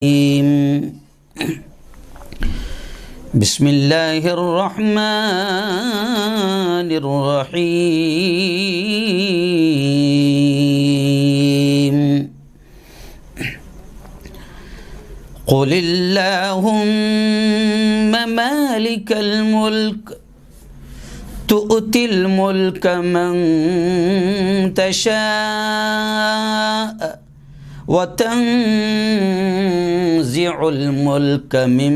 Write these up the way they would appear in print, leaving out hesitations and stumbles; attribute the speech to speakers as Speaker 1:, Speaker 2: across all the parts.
Speaker 1: بسم اللہ الرحمن الرحیم قل اللہم مالک الملک تؤتی الملک من تشاء وتنزع الملك ممن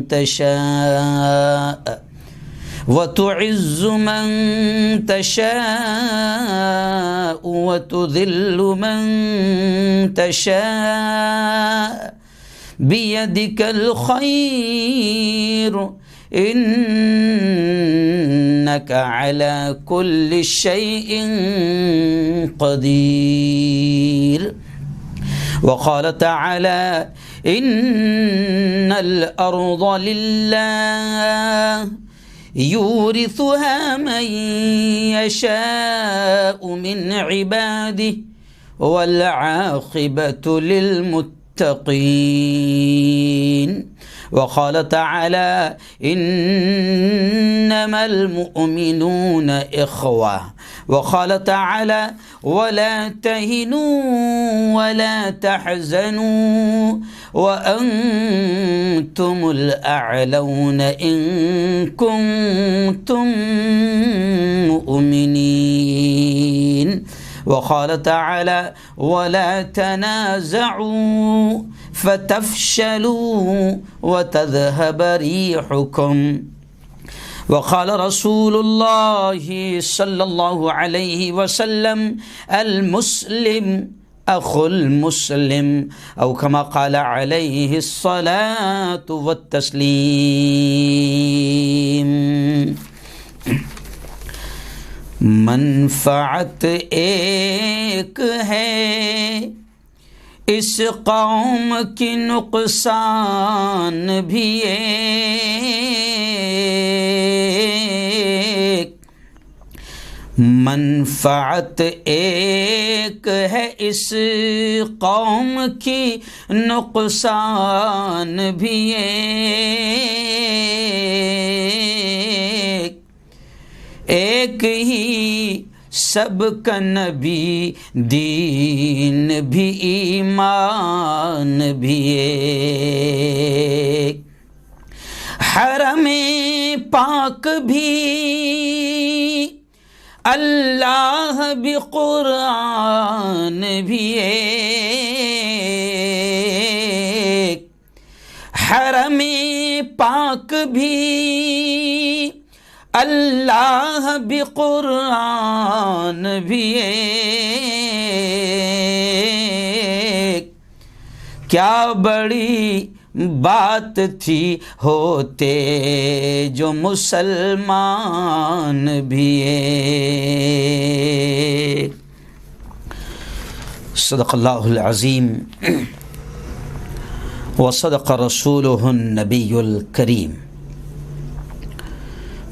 Speaker 1: تشاء وتعز من تشاء وتذل من تشاء بيدك الخير إنك على كل شيء قدير وقال تعالى إن الأرض لله يورثها من يشاء من عباده والعاقبة للمتقين وقال تعالى إنما المؤمنون إخوة وقال تعالى ولا تهنوا ولا تحزنوا وأنتم الأعلون إن كنتم مؤمنين وقال تعالى ولا تنازعوا فتفشلوا وتذهب ريحكم وقال رسول الله صلى الله عليه وسلم المسلم أخو المسلم أو كما قال عليه الصلاة والتسليم منفعت ایک ہے اس قوم کی نقصان بھی ایک منفعت ایک ہے اس قوم کی نقصان بھی ایک ہی سب کا نبی دین بھی ایمان بھی ایک حرم پاک بھی اللہ بھی قرآن بھی ایک حرم پاک بھی اللہ بھی قرآن بھی ایک کیا بڑی بات تھی ہوتے جو مسلمان بھی ایک صدق اللہ العظیم وصدق رسولہ النبی الکریم۔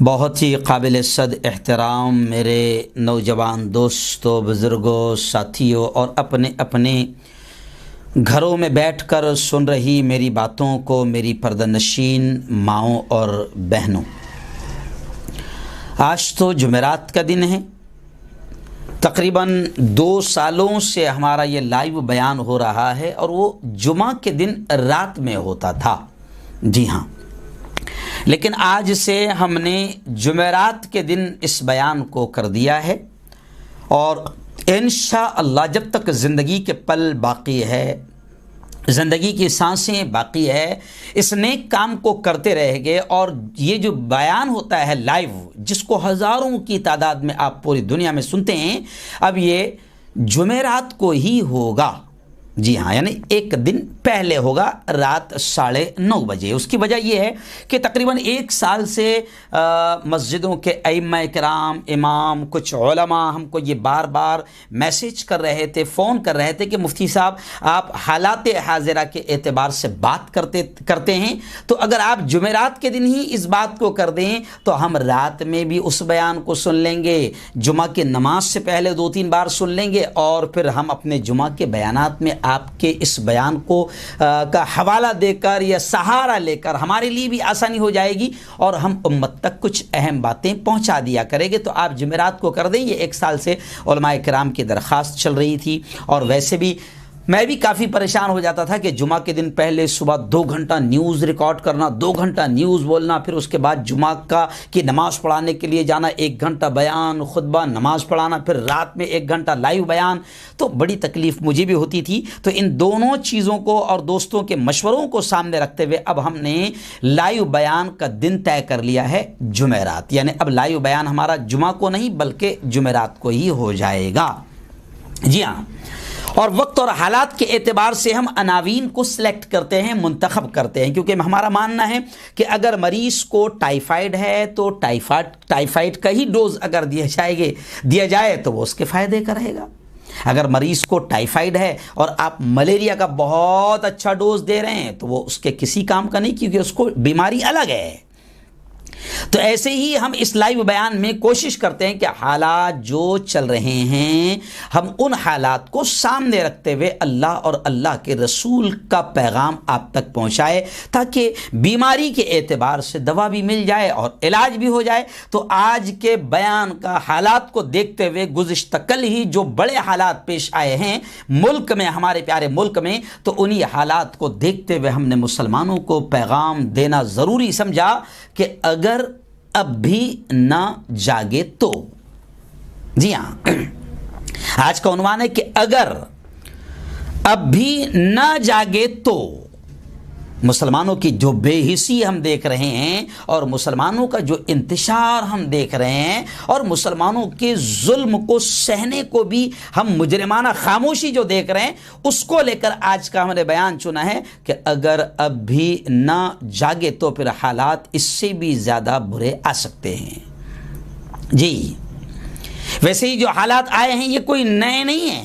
Speaker 1: بہت ہی قابل صد احترام میرے نوجوان دوستوں، بزرگوں، ساتھیوں اور اپنے اپنے گھروں میں بیٹھ کر سن رہی میری باتوں کو میری پردہ نشین ماؤں اور بہنوں، آج تو جمعرات کا دن ہے۔ تقریباً 2 سالوں سے ہمارا یہ لائیو بیان ہو رہا ہے اور وہ جمعہ کے دن رات میں ہوتا تھا، جی ہاں، لیکن آج سے ہم نے جمعرات کے دن اس بیان کو کر دیا ہے اور انشاءاللہ جب تک زندگی کے پل باقی ہے، زندگی کی سانسیں باقی ہے، اس نیک کام کو کرتے رہیں گے۔ اور یہ جو بیان ہوتا ہے لائیو، جس کو ہزاروں کی تعداد میں آپ پوری دنیا میں سنتے ہیں، اب یہ جمعرات کو ہی ہوگا، جی ہاں، یعنی ایک دن پہلے ہوگا رات 9:30 بجے۔ اس کی وجہ یہ ہے کہ تقریباً 1 سال سے مسجدوں کے ائمہ کرام، امام، کچھ علماء ہم کو یہ بار بار میسج کر رہے تھے، فون کر رہے تھے کہ مفتی صاحب آپ حالات حاضرہ کے اعتبار سے بات کرتے ہیں، تو اگر آپ جمعرات کے دن ہی اس بات کو کر دیں تو ہم رات میں بھی اس بیان کو سن لیں گے، جمعہ کی نماز سے پہلے 2-3 بار سن لیں گے، اور پھر ہم اپنے جمعہ کے بیانات میں آپ کے اس بیان کو کا حوالہ دے کر یا سہارا لے کر ہمارے لیے بھی آسانی ہو جائے گی، اور ہم امت تک کچھ اہم باتیں پہنچا دیا کریں گے۔ تو آپ جمعرات کو کر دیں۔ یہ 1 سال سے علماء کرام کی درخواست چل رہی تھی، اور ویسے بھی میں بھی کافی پریشان ہو جاتا تھا کہ جمعہ کے دن پہلے صبح 2 گھنٹہ نیوز ریکارڈ کرنا، 2 گھنٹہ نیوز بولنا، پھر اس کے بعد جمعہ کی نماز پڑھانے کے لیے جانا، 1 گھنٹہ بیان، خطبہ، نماز پڑھانا، پھر رات میں 1 گھنٹہ لائیو بیان، تو بڑی تکلیف مجھے بھی ہوتی تھی۔ تو ان دونوں چیزوں کو اور دوستوں کے مشوروں کو سامنے رکھتے ہوئے اب ہم نے لائیو بیان کا دن طے کر لیا ہے جمعرات، یعنی اب لائیو بیان ہمارا جمعہ کو نہیں بلکہ جمعرات کو ہی ہو جائے گا۔ جی ہاں، اور وقت اور حالات کے اعتبار سے ہم عناوین کو سلیکٹ کرتے ہیں، منتخب کرتے ہیں، کیونکہ ہمارا ماننا ہے کہ اگر مریض کو ٹائیفائیڈ ہے تو ٹائیفائیڈ کا ہی ڈوز اگر دیا جائے تو وہ اس کے فائدے کا رہے گا۔ اگر مریض کو ٹائیفائیڈ ہے اور آپ ملیریا کا بہت اچھا ڈوز دے رہے ہیں تو وہ اس کے کسی کام کا نہیں، کیونکہ اس کو بیماری الگ ہے۔ تو ایسے ہی ہم اس لائیو بیان میں کوشش کرتے ہیں کہ حالات جو چل رہے ہیں ہم ان حالات کو سامنے رکھتے ہوئے اللہ اور اللہ کے رسول کا پیغام آپ تک پہنچائے، تاکہ بیماری کے اعتبار سے دوا بھی مل جائے اور علاج بھی ہو جائے۔ تو آج کے بیان کا حالات کو دیکھتے ہوئے گزشتہ کل ہی جو بڑے حالات پیش آئے ہیں ملک میں، ہمارے پیارے ملک میں، تو انہی حالات کو دیکھتے ہوئے ہم نے مسلمانوں کو پیغام دینا ضروری سمجھا کہ اگر اب بھی نہ جاگے تو۔ جی ہاں، آج کا عنوان ہے کہ اگر اب بھی نہ جاگے تو۔ مسلمانوں کی جو بے حسی ہم دیکھ رہے ہیں، اور مسلمانوں کا جو انتشار ہم دیکھ رہے ہیں، اور مسلمانوں کے ظلم کو سہنے کو بھی ہم مجرمانہ خاموشی جو دیکھ رہے ہیں، اس کو لے کر آج کا ہم نے بیان چنا ہے کہ اگر اب بھی نہ جاگے تو پھر حالات اس سے بھی زیادہ برے آ سکتے ہیں۔ جی، ویسے ہی جو حالات آئے ہیں یہ کوئی نئے نہیں ہیں،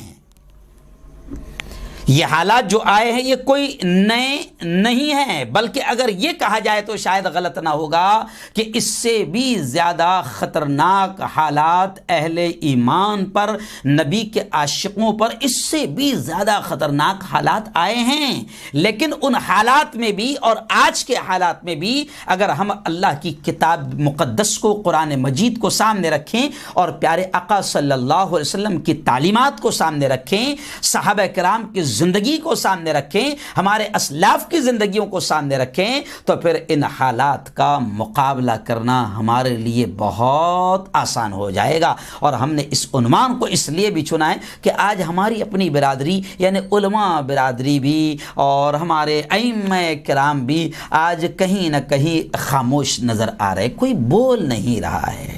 Speaker 1: یہ حالات جو آئے ہیں یہ کوئی نئے نہیں ہیں، بلکہ اگر یہ کہا جائے تو شاید غلط نہ ہوگا کہ اس سے بھی زیادہ خطرناک حالات اہل ایمان پر، نبی کے عاشقوں پر، اس سے بھی زیادہ خطرناک حالات آئے ہیں۔ لیکن ان حالات میں بھی اور آج کے حالات میں بھی اگر ہم اللہ کی کتاب مقدس کو، قرآن مجید کو سامنے رکھیں، اور پیارے آقا صلی اللہ علیہ وسلم کی تعلیمات کو سامنے رکھیں، صحابہ کرام کی زندگی کو سامنے رکھیں، ہمارے اسلاف کی زندگیوں کو سامنے رکھیں، تو پھر ان حالات کا مقابلہ کرنا ہمارے لیے بہت آسان ہو جائے گا۔ اور ہم نے اس عنوان کو اس لیے بھی چنا ہے کہ آج ہماری اپنی برادری یعنی علماء برادری بھی اور ہمارے ائمہ کرام بھی آج کہیں نہ کہیں خاموش نظر آ رہے، کوئی بول نہیں رہا ہے،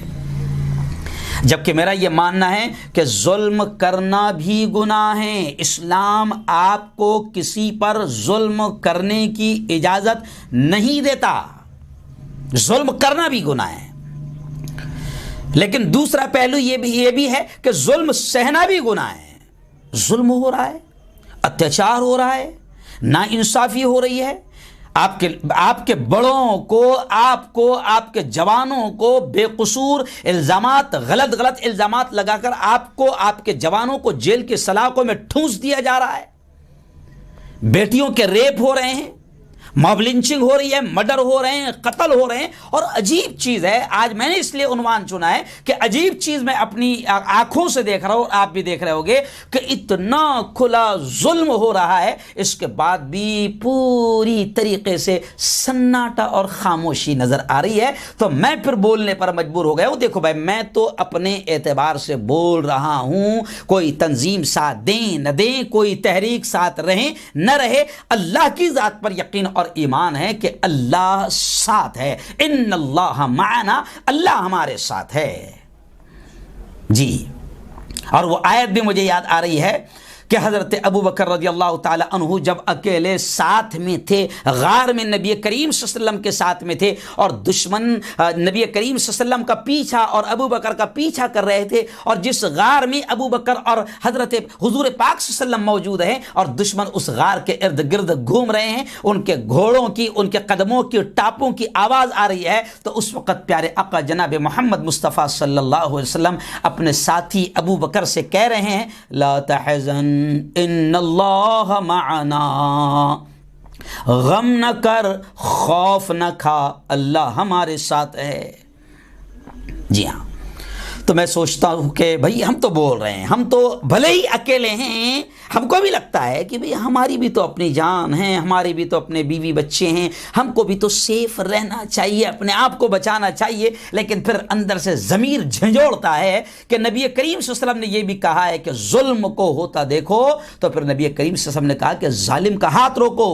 Speaker 1: جبکہ میرا یہ ماننا ہے کہ ظلم کرنا بھی گناہ ہے۔ اسلام آپ کو کسی پر ظلم کرنے کی اجازت نہیں دیتا، ظلم کرنا بھی گناہ ہے۔ لیکن دوسرا پہلو یہ بھی ہے کہ ظلم سہنا بھی گناہ ہے۔ ظلم ہو رہا ہے، اتیاچار ہو رہا ہے، ناانصافی ہو رہی ہے، آپ کے بڑوں کو، آپ کے جوانوں کو بے قصور الزامات، غلط الزامات لگا کر آپ کے جوانوں کو جیل کے سلاخوں میں ٹھونس دیا جا رہا ہے، بیٹیوں کے ریپ ہو رہے ہیں، موب لنچنگ ہو رہی ہے، مرڈر ہو رہے ہیں، قتل ہو رہے ہیں۔ اور عجیب چیز ہے، آج میں نے اس لیے عنوان چنا ہے کہ عجیب چیز میں اپنی آنکھوں سے دیکھ رہا ہوں، آپ بھی دیکھ رہے ہوگے کہ اتنا کھلا ظلم ہو رہا ہے، اس کے بعد بھی پوری طریقے سے سناٹا اور خاموشی نظر آ رہی ہے۔ تو میں پھر بولنے پر مجبور ہو گیا ہوں۔ دیکھو بھائی، میں تو اپنے اعتبار سے بول رہا ہوں، کوئی تنظیم ساتھ دیں نہ دیں، کوئی تحریک ساتھ رہیں نہ رہے، اللہ کی ذات پر یقین اور ایمان ہے کہ اللہ ساتھ ہے، ان اللہ معنا، اللہ ہمارے ساتھ ہے۔ جی، اور وہ آیت بھی مجھے یاد آ رہی ہے کہ حضرت ابو بکر رضی اللہ تعالی عنہ جب اکیلے ساتھ میں تھے، غار میں نبی کریم صلی اللہ علیہ وسلم کے ساتھ میں تھے، اور دشمن نبی کریم صلی اللہ علیہ وسلم کا پیچھا اور ابو بکر کا پیچھا کر رہے تھے، اور جس غار میں ابو بکر اور حضرت حضور پاک صلی اللہ علیہ وسلم موجود ہیں اور دشمن اس غار کے ارد گرد گھوم رہے ہیں، ان کے گھوڑوں کی، ان کے قدموں کی، ٹاپوں کی آواز آ رہی ہے، تو اس وقت پیارے آقا جناب محمد مصطفیٰ صلی اللہ علیہ وسلم اپنے ساتھی ابو بکر سے کہہ رہے ہیں لا تحزن ان اللہ معنا، غم نہ کر، خوف نہ کھا، اللہ ہمارے ساتھ ہے۔ جی ہاں، تو میں سوچتا ہوں کہ بھئی ہم تو بول رہے ہیں، ہم تو بھلے ہی اکیلے ہیں، ہم کو بھی لگتا ہے کہ بھئی ہماری بھی تو اپنی جان ہے، ہمارے بھی تو اپنے بیوی بچے ہیں، ہم کو بھی تو سیف رہنا چاہیے، اپنے آپ کو بچانا چاہیے، لیکن پھر اندر سے ضمیر جھنجھوڑتا ہے کہ نبی کریم صلی اللہ علیہ وسلم نے یہ بھی کہا ہے کہ ظلم کو ہوتا دیکھو تو پھر نبی کریم صلی اللہ علیہ وسلم نے کہا کہ ظالم کا ہاتھ روکو۔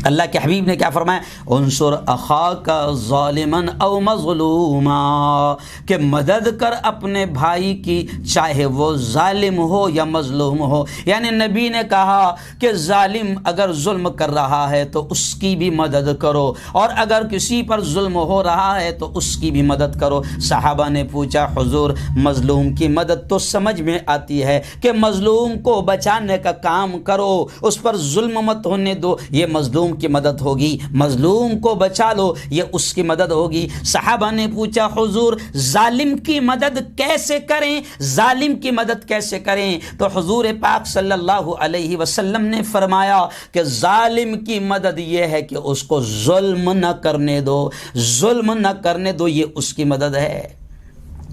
Speaker 1: اللہ کے حبیب نے کیا فرمایا؟ انصر اخاک ظالما او مظلوما، کہ مدد کر اپنے بھائی کی چاہے وہ ظالم ہو یا مظلوم ہو۔ یعنی نبی نے کہا کہ ظالم اگر ظلم کر رہا ہے تو اس کی بھی مدد کرو، اور اگر کسی پر ظلم ہو رہا ہے تو اس کی بھی مدد کرو۔ صحابہ نے پوچھا حضور مظلوم کی مدد تو سمجھ میں آتی ہے کہ مظلوم کو بچانے کا کام کرو، اس پر ظلم مت ہونے دو، یہ مظلوم کی مدد ہوگی، مظلوم کو بچا لو، یہ اس کی مدد ہوگی۔ صحابہ نے پوچھا حضور ظالم کی مدد کیسے کریں، ظالم کی مدد کیسے کریں؟ تو حضور پاک صلی اللہ علیہ وسلم نے فرمایا کہ ظالم کی مدد یہ ہے کہ اس کو ظلم نہ کرنے دو، ظلم نہ کرنے دو، یہ اس کی مدد ہے،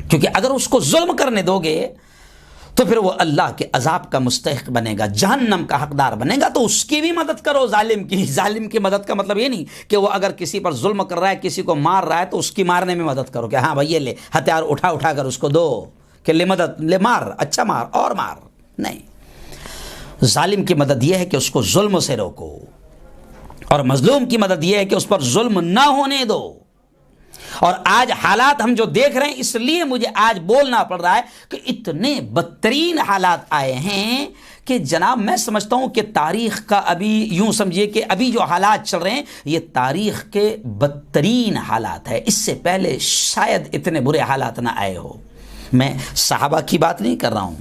Speaker 1: کیونکہ اگر اس کو ظلم کرنے دو گے تو پھر وہ اللہ کے عذاب کا مستحق بنے گا، جہنم کا حقدار بنے گا، تو اس کی بھی مدد کرو ظالم کی۔ ظالم کی مدد کا مطلب یہ نہیں کہ وہ اگر کسی پر ظلم کر رہا ہے، کسی کو مار رہا ہے تو اس کی مارنے میں مدد کرو کہ ہاں بھائی یہ لے ہتھیار اٹھا اٹھا کر اس کو دو کہ لے مدد، لے مار، اچھا مار اور مار، نہیں۔ ظالم کی مدد یہ ہے کہ اس کو ظلم سے روکو، اور مظلوم کی مدد یہ ہے کہ اس پر ظلم نہ ہونے دو۔ اور آج حالات ہم جو دیکھ رہے ہیں، اس لیے مجھے آج بولنا پڑ رہا ہے کہ اتنے بدترین حالات آئے ہیں کہ جناب میں سمجھتا ہوں کہ تاریخ کا ابھی یوں سمجھیے کہ ابھی جو حالات چل رہے ہیں یہ تاریخ کے بدترین حالات ہے، اس سے پہلے شاید اتنے برے حالات نہ آئے ہو۔ میں صحابہ کی بات نہیں کر رہا ہوں،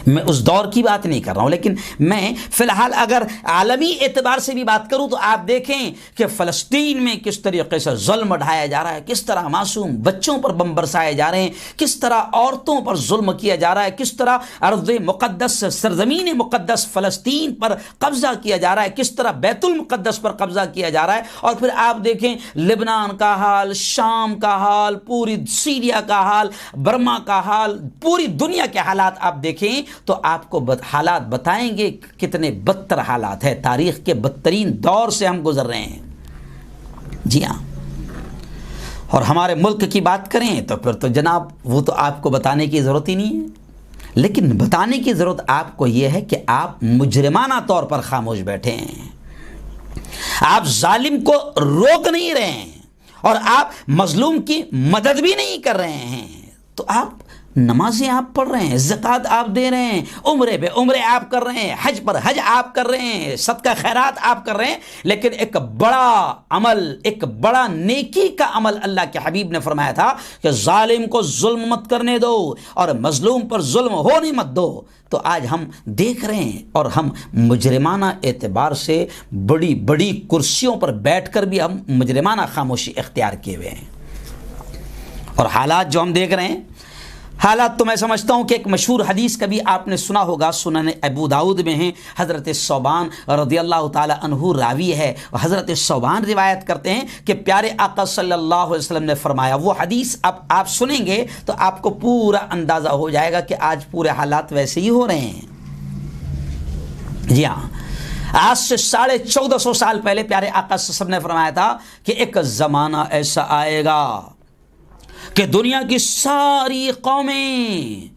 Speaker 1: میں اس دور کی بات نہیں کر رہا ہوں، لیکن میں فی الحال اگر عالمی اعتبار سے بھی بات کروں تو آپ دیکھیں کہ فلسطین میں کس طریقے سے ظلم ڈھایا جا رہا ہے، کس طرح معصوم بچوں پر بم برسائے جا رہے ہیں، کس طرح عورتوں پر ظلم کیا جا رہا ہے، کس طرح ارض مقدس سرزمین مقدس فلسطین پر قبضہ کیا جا رہا ہے، کس طرح بیت المقدس پر قبضہ کیا جا رہا ہے۔ اور پھر آپ دیکھیں لبنان کا حال، شام کا حال، پوری سیریا کا حال، برما کا حال، پوری دنیا کے حالات آپ دیکھیں تو آپ کو حالات بتائیں گے کتنے بدتر حالات ہیں، تاریخ کے بدترین دور سے ہم گزر رہے ہیں۔ جی ہاں، اور ہمارے ملک کی بات کریں تو پھر تو جناب وہ تو آپ کو بتانے کی ضرورت ہی نہیں ہے، لیکن بتانے کی ضرورت آپ کو یہ ہے کہ آپ مجرمانہ طور پر خاموش بیٹھے ہیں، آپ ظالم کو روک نہیں رہے ہیں، اور آپ مظلوم کی مدد بھی نہیں کر رہے ہیں۔ تو آپ نمازیں آپ پڑھ رہے ہیں، زکوٰۃ آپ دے رہے ہیں، عمرے پہ عمرے آپ کر رہے ہیں، حج پر حج آپ کر رہے ہیں، صدقہ خیرات آپ کر رہے ہیں، لیکن ایک بڑا عمل، ایک بڑا نیکی کا عمل اللہ کے حبیب نے فرمایا تھا کہ ظالم کو ظلم مت کرنے دو اور مظلوم پر ظلم ہونے مت دو۔ تو آج ہم دیکھ رہے ہیں اور ہم مجرمانہ اعتبار سے بڑی بڑی کرسیوں پر بیٹھ کر بھی ہم مجرمانہ خاموشی اختیار کیے ہوئے ہیں، اور حالات جو ہم دیکھ رہے ہیں، حالات تو میں سمجھتا ہوں کہ ایک مشہور حدیث کا بھی آپ نے سنا ہوگا، سنن ابو داؤد میں ہیں، حضرت ثوبان رضی اللہ تعالی عنہ راوی ہے، حضرت ثوبان روایت کرتے ہیں کہ پیارے آقا صلی اللہ علیہ وسلم نے فرمایا، وہ حدیث اب آپ سنیں گے تو آپ کو پورا اندازہ ہو جائے گا کہ آج پورے حالات ویسے ہی ہو رہے ہیں۔ جی ہاں، آج سے 1450 سال پہلے پیارے آقا صلی اللہ علیہ وسلم نے فرمایا تھا کہ ایک زمانہ ایسا آئے گا کہ دنیا کی ساری قومیں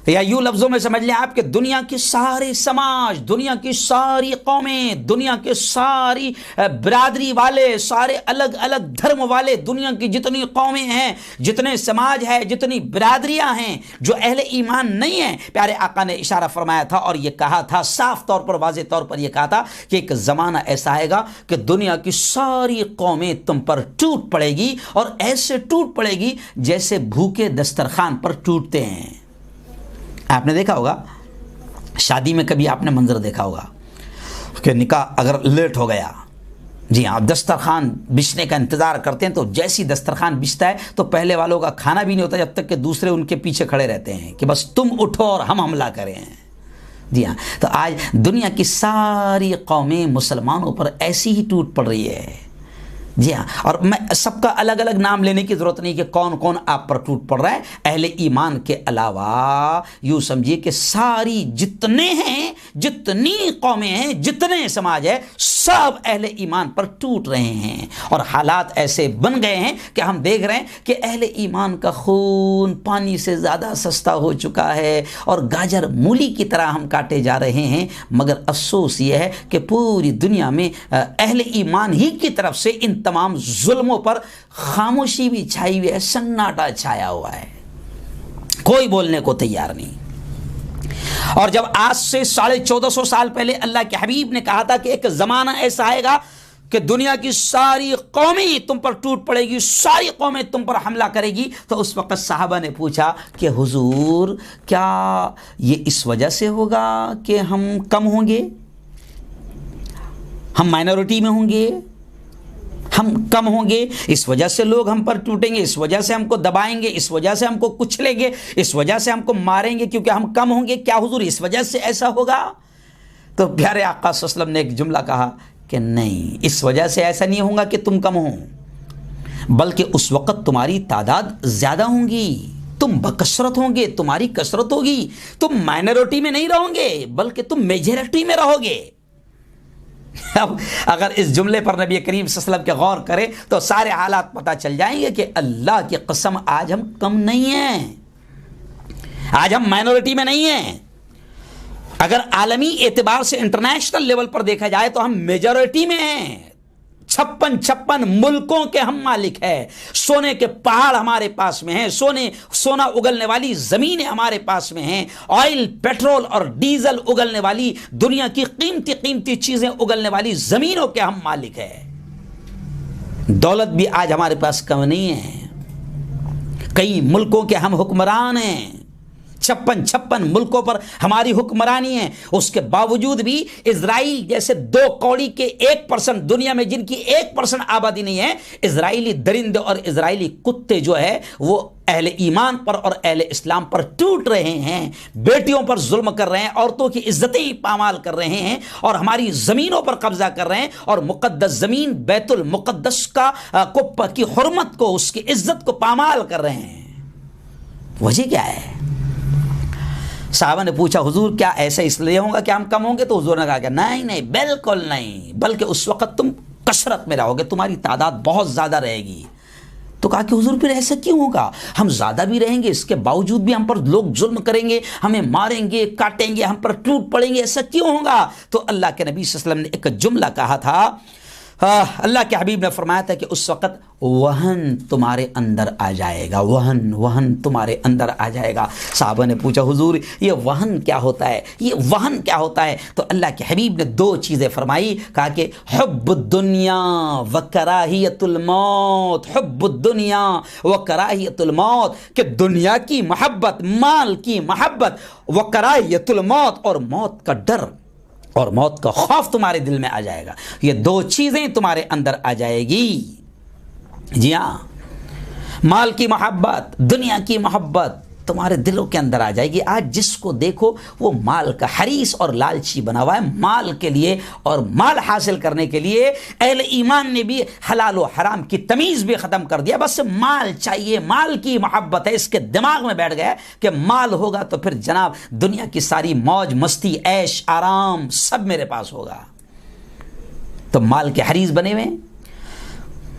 Speaker 1: یا یوں لفظوں میں سمجھ لیں آپ کہ دنیا کے سارے سماج، دنیا کی ساری قومیں، دنیا کے ساری برادری والے، سارے الگ الگ دھرم والے، دنیا کی جتنی قومیں ہیں، جتنے سماج ہے، جتنی برادریاں ہیں جو اہل ایمان نہیں ہیں، پیارے آقا نے اشارہ فرمایا تھا اور یہ کہا تھا صاف طور پر، واضح طور پر یہ کہا تھا کہ ایک زمانہ ایسا آئے گا کہ دنیا کی ساری قومیں تم پر ٹوٹ پڑے گی، اور ایسے ٹوٹ پڑے گی جیسے بھوکے دسترخوان پر ٹوٹتے ہیں۔ آپ نے دیکھا ہوگا شادی میں، کبھی آپ نے منظر دیکھا ہوگا کہ نکاح اگر لیٹ ہو گیا، جی ہاں، دسترخوان بچھنے کا انتظار کرتے ہیں، تو جیسی دسترخوان بچھتا ہے تو پہلے والوں کا کھانا بھی نہیں ہوتا جب تک کہ دوسرے ان کے پیچھے کھڑے رہتے ہیں کہ بس تم اٹھو اور ہم حملہ کریں۔ جی ہاں، تو آج دنیا کی ساری قومیں مسلمانوں پر ایسی ہی ٹوٹ پڑ رہی ہے۔ جی ہاں، اور میں سب کا الگ الگ نام لینے کی ضرورت نہیں کہ کون کون آپ پر ٹوٹ پڑ رہا ہے۔ اہل ایمان کے علاوہ یوں سمجھیے کہ ساری جتنے ہیں، جتنی قومیں ہیں، جتنے سماج ہے، سب اہل ایمان پر ٹوٹ رہے ہیں، اور حالات ایسے بن گئے ہیں کہ ہم دیکھ رہے ہیں کہ اہل ایمان کا خون پانی سے زیادہ سستا ہو چکا ہے، اور گاجر مولی کی طرح ہم کاٹے جا رہے ہیں۔ مگر افسوس یہ ہے کہ پوری دنیا میں اہل ایمان ہی کی طرف سے ان تمام ظلموں پر خاموشی بھی چھائی ہوئی ہے، سناٹا چھایا ہوا ہے، کوئی بولنے کو تیار نہیں۔ اور جب آج سے 1450 سال پہلے اللہ کے حبیب نے کہا تھا کہ ایک زمانہ ایسا آئے گا کہ دنیا کی ساری قومیں تم پر ٹوٹ پڑے گی، ساری قومیں تم پر حملہ کرے گی، تو اس وقت صحابہ نے پوچھا کہ حضور کیا یہ اس وجہ سے ہوگا کہ ہم کم ہوں گے، ہم مائنورٹی میں ہوں گے، ہم کم ہوں گے، اس وجہ سے لوگ ہم پر ٹوٹیں گے، اس وجہ سے ہم کو دبائیں گے، اس وجہ سے ہم کو کچلیں گے، اس وجہ سے ہم کو ماریں گے کیونکہ ہم کم ہوں گے، کیا حضور اس وجہ سے ایسا ہوگا؟ تو پیارے آقا صلی اللہ علیہ وسلم نے ایک جملہ کہا کہ نہیں، اس وجہ سے ایسا نہیں ہوگا کہ تم کم ہوں، بلکہ اس وقت تمہاری تعداد زیادہ ہوں گی، تم بکثرت ہوں گے، تمہاری کثرت ہوگی، تم مائنورٹی میں نہیں رہو گے بلکہ تم میجورٹی میں رہو گے۔ اب اگر اس جملے پر نبی کریم صلی اللہ علیہ وسلم کے غور کریں تو سارے حالات پتہ چل جائیں گے کہ اللہ کی قسم آج ہم کم نہیں ہیں، آج ہم مائنورٹی میں نہیں ہیں۔ اگر عالمی اعتبار سے انٹرنیشنل لیول پر دیکھا جائے تو ہم میجورٹی میں ہیں، 56 ملکوں کے ہم مالک ہیں، سونے کے پہاڑ ہمارے پاس میں ہیں، سونا اگلنے والی زمینیں ہمارے پاس میں ہیں، آئل، پیٹرول اور ڈیزل اگلنے والی، دنیا کی قیمتی چیزیں اگلنے والی زمینوں کے ہم مالک ہیں۔ دولت بھی آج ہمارے پاس کم نہیں ہے، کئی ملکوں کے ہم حکمران ہیں، 56 ملکوں پر ہماری حکمرانی ہے، اس کے باوجود بھی اسرائیل جیسے 2 کوڑی کے 1% دنیا میں جن کی 1% آبادی نہیں ہے، اسرائیلی درندے اور اسرائیلی کتے جو ہے وہ اہل ایمان پر اور اہل اسلام پر ٹوٹ رہے ہیں، بیٹیوں پر ظلم کر رہے ہیں، عورتوں کی عزتیں پامال کر رہے ہیں، اور ہماری زمینوں پر قبضہ کر رہے ہیں، اور مقدس زمین بیت المقدس کی حرمت کو، اس کی عزت کو پامال کر رہے ہیں۔ وجہ کیا ہے؟ صحابہ نے پوچھا حضور کیا ایسا اس لیے ہوگا کہ ہم کم ہوں گے؟ تو حضور نے کہا کہ نہیں بالکل نہیں، بلکہ اس وقت تم کثرت میں رہو گے، تمہاری تعداد بہت زیادہ رہے گی۔ تو کہا کہ حضور پھر ایسا کیوں ہوگا؟ ہم زیادہ بھی رہیں گے، اس کے باوجود بھی ہم پر لوگ ظلم کریں گے، ہمیں ماریں گے، کاٹیں گے، ہم پر ٹوٹ پڑیں گے، ایسا کیوں ہوگا؟ تو اللہ کے نبی صلی اللہ علیہ وسلم نے ایک جملہ کہا تھا، اللہ کے حبیب نے فرمایا تھا کہ اس وقت وہن تمہارے اندر آ جائے گا، وہن تمہارے اندر آ جائے گا۔ صحابہ نے پوچھا حضور یہ وہن کیا ہوتا ہے، یہ وہن کیا ہوتا ہے؟ تو اللہ کے حبیب نے 2 چیزیں فرمائی، کہا کہ حب الدنیا و کراہیت الموت، حب الدنیا و کراہیت الموت، کہ دنیا کی محبت، مال کی محبت، و کراہیت الموت، اور موت کا ڈر اور موت کا خوف تمہارے دل میں آ جائے گا، یہ 2 چیزیں تمہارے اندر آ جائے گی۔ جی ہاں، مال کی محبت، دنیا کی محبت تمہارے دلوں کے اندر آ جائے گی۔ آج جس کو دیکھو وہ مال کا حریص اور لالچی بنا ہوا ہے، مال کے لیے اور مال حاصل کرنے کے لیے اہل ایمان نے بھی حلال و حرام کی تمیز بھی ختم کر دیا، بس مال چاہیے، مال کی محبت ہے، اس کے دماغ میں بیٹھ گیا کہ مال ہوگا تو پھر جناب دنیا کی ساری موج مستی عیش آرام سب میرے پاس ہوگا۔ تو مال کے حریص بنے ہوئے،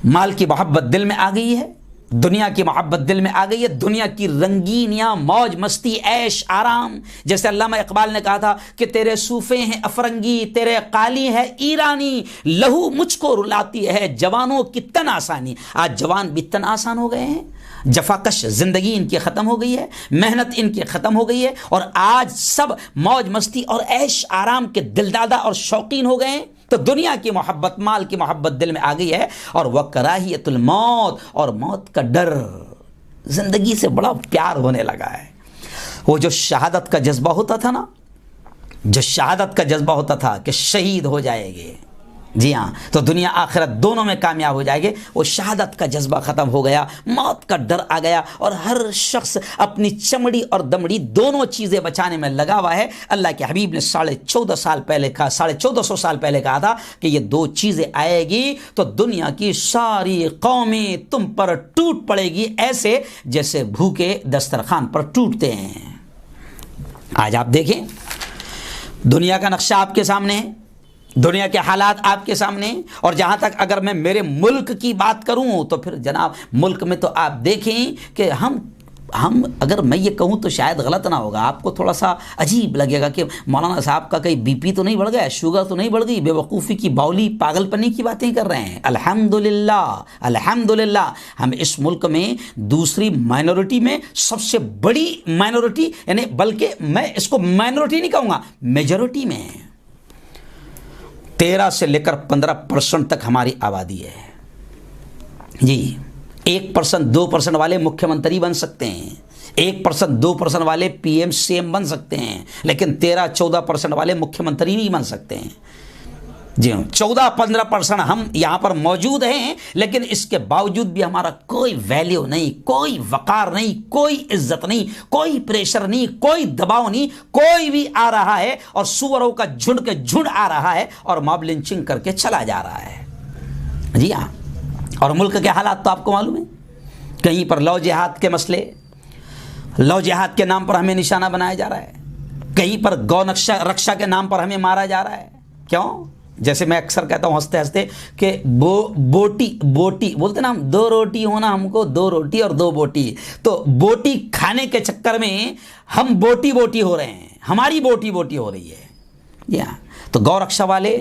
Speaker 1: مال کی محبت دل میں آ گئی ہے، دنیا کی محبت دل میں آ گئی ہے، دنیا کی رنگینیاں، موج مستی، عیش آرام. جیسے علامہ اقبال نے کہا تھا کہ تیرے صوفے ہیں افرنگی، تیرے قالی ہے ایرانی، لہو مجھ کو رلاتی ہے جوانوں کی تن آسانی. آج جوان بھی تن آسان ہو گئے ہیں، جفاکش زندگی ان کی ختم ہو گئی ہے، محنت ان کی ختم ہو گئی ہے، اور آج سب موج مستی اور عیش آرام کے دلدادہ اور شوقین ہو گئے ہیں. تو دنیا کی محبت، مال کی محبت دل میں آ گئی ہے، اور وہ کراہیت الموت، اور موت کا ڈر. زندگی سے بڑا پیار ہونے لگا ہے. وہ جو شہادت کا جذبہ ہوتا تھا نا، جو شہادت کا جذبہ ہوتا تھا کہ شہید ہو جائے گے، جی ہاں، تو دنیا آخرت دونوں میں کامیاب ہو جائے گے، وہ شہادت کا جذبہ ختم ہو گیا، موت کا ڈر آ گیا، اور ہر شخص اپنی چمڑی اور دمڑی دونوں چیزیں بچانے میں لگا ہوا ہے. اللہ کے حبیب نے 1450 سال پہلے کہا، 1450 سال پہلے کہا تھا کہ یہ دو چیزیں آئے گی تو دنیا کی ساری قومیں تم پر ٹوٹ پڑے گی، ایسے جیسے بھوکے دسترخوان پر ٹوٹتے ہیں. آج آپ دیکھیں، دنیا کا نقشہ آپ کے سامنے ہے، دنیا کے حالات آپ کے سامنے، اور جہاں تک اگر میں میرے ملک کی بات کروں تو پھر جناب ملک میں تو آپ دیکھیں کہ ہم اگر میں یہ کہوں تو شاید غلط نہ ہوگا، آپ کو تھوڑا سا عجیب لگے گا کہ مولانا صاحب کا کہیں بی پی تو نہیں بڑھ گیا، شوگر تو نہیں بڑھ گئی، بے وقوفی کی باولی پاگل پنی کی باتیں کر رہے ہیں. الحمدللہ الحمدللہ ہم اس ملک میں دوسری مائنورٹی میں سب سے بڑی مائنورٹی، یعنی بلکہ میں اس کو مائنورٹی نہیں کہوں گا، میجورٹی میں 13 سے لے کر 15% تک ہماری آبادی ہے. جی 1% 2% والے مکھیہ منتری بن سکتے ہیں، 1% 2% والے پی ایم سی ایم بن سکتے ہیں، لیکن 13-14% والے مکھیہ منتری نہیں بن سکتے ہیں. جی ہاں، 14-15% ہم یہاں پر موجود ہیں، لیکن اس کے باوجود بھی ہمارا کوئی ویلیو نہیں، کوئی وقار نہیں، کوئی عزت نہیں، کوئی پریشر نہیں، کوئی دباؤ نہیں. کوئی بھی آ رہا ہے اور سوروں کا جھنڈ کے جھنڈ آ رہا ہے اور ماب لنچنگ کر کے چلا جا رہا ہے. جی ہاں، اور ملک کے حالات تو آپ کو معلوم ہے، کہیں پر لو جہاد کے مسئلے، لو جہاد کے نام پر ہمیں نشانہ بنایا جا رہا ہے، کہیں پر گو رکشا کے نام پر ہمیں مارا جا رہا ہے. کیوں؟ جیسے میں اکثر کہتا ہوں ہنستے ہنستے کہ بوٹی بولتے نا، ہم 2 روٹی ہونا ہم کو، 2 روٹی اور 2 بوٹی، تو بوٹی کھانے کے چکر میں ہم بوٹی ہو رہے ہیں، ہماری بوٹی ہو رہی ہے. جی ہاں، تو گو رکشا والے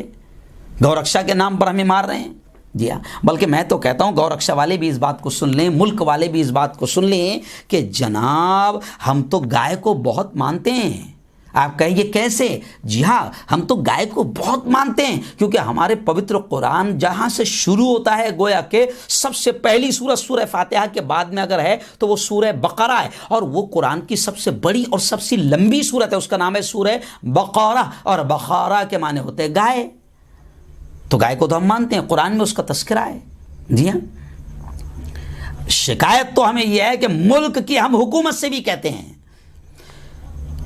Speaker 1: گو رکشا کے نام پر ہمیں مار رہے ہیں. جی ہاں، بلکہ میں تو کہتا ہوں گو رکشا والے بھی اس بات کو سن لیں، ملک والے بھی اس بات کو سن لیں کہ جناب ہم تو گائے کو بہت مانتے ہیں. آپ کہیں گے کیسے؟ جی ہاں، ہم تو گائے کو بہت مانتے ہیں، کیونکہ ہمارے پوتر قرآن جہاں سے شروع ہوتا ہے، گویا کہ سب سے پہلی سورہ سورہ فاتحہ کے بعد میں اگر ہے تو وہ سورہ بقرہ ہے، اور وہ قرآن کی سب سے بڑی اور سب سے لمبی سورت ہے، اس کا نام ہے سورہ بقرہ، اور بقرہ کے معنی ہوتے ہیں گائے. تو گائے کو تو ہم مانتے ہیں، قرآن میں اس کا تذکرہ ہے. جی ہاں، شکایت تو ہمیں یہ ہے کہ ملک کی ہم حکومت سے بھی کہتے ہیں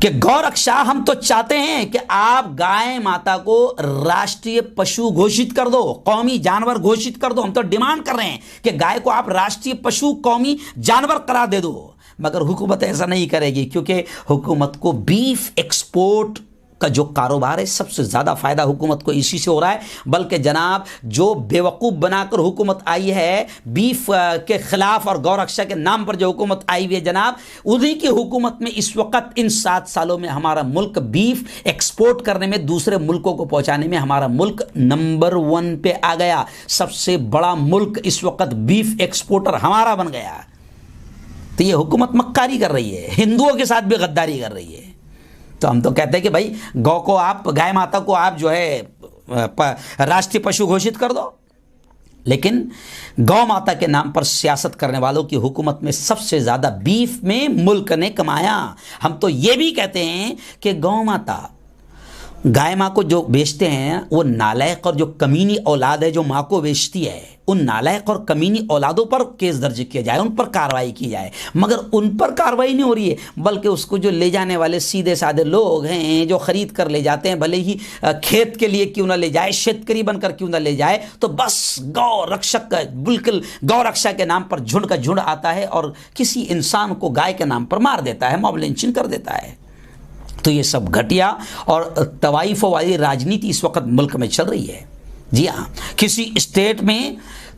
Speaker 1: کہ گو رکشا، ہم تو چاہتے ہیں کہ آپ گائے ماتا کو راشٹریہ پشو گھوشت کر دو، قومی جانور گھوشت کر دو. ہم تو ڈیمانڈ کر رہے ہیں کہ گائے کو آپ راشٹریہ پشو، قومی جانور قرار دے دو. مگر حکومت ایسا نہیں کرے گی، کیونکہ حکومت کو بیف ایکسپورٹ کا جو کاروبار ہے سب سے زیادہ فائدہ حکومت کو اسی سے ہو رہا ہے. بلکہ جناب جو بیوقوف بنا کر حکومت آئی ہے بیف کے خلاف اور گو رکشا کے نام پر جو حکومت آئی ہوئی ہے جناب، انہی کی حکومت میں اس وقت ان 7 سالوں میں ہمارا ملک بیف ایکسپورٹ کرنے میں، دوسرے ملکوں کو پہنچانے میں ہمارا ملک نمبر 1 پہ آ گیا. سب سے بڑا ملک اس وقت بیف ایکسپورٹر ہمارا بن گیا. تو یہ حکومت مکاری کر رہی ہے، ہندوؤں کے ساتھ بھی غداری کر رہی ہے. تو ہم تو کہتے ہیں کہ بھائی گو کو آپ، گائے ماتا کو آپ جو ہے راشٹریہ پشو گھوشت کر دو. لیکن گو ماتا کے نام پر سیاست کرنے والوں کی حکومت میں سب سے زیادہ بیف میں ملک نے کمایا. ہم تو یہ بھی کہتے ہیں کہ گو ماتا، گائے ماں کو جو بیچتے ہیں وہ نالائق اور جو کمینی اولاد ہے جو ماں کو بیچتی ہے، ان نالائق اور کمینی اولادوں پر کیس درج کیا جائے، ان پر کارروائی کی جائے. مگر ان پر کارروائی نہیں ہو رہی ہے، بلکہ اس کو جو لے جانے والے سیدھے سادے لوگ ہیں جو خرید کر لے جاتے ہیں، بھلے ہی کھیت کے لیے کیوں نہ لے جائے، شیتکری بن کر کیوں نہ لے جائے، تو بس گو رکشک، بالکل گو رکشا کے نام پر جھنڈ کا جھنڈ آتا ہے اور کسی انسان کو گائے کے نام پر مار دیتا ہے، موب لنچنگ کر دیتا ہے. تو یہ سب گھٹیا اور طوائفوں والی راجنیتی اس وقت ملک میں چل رہی ہے. جی ہاں، کسی اسٹیٹ میں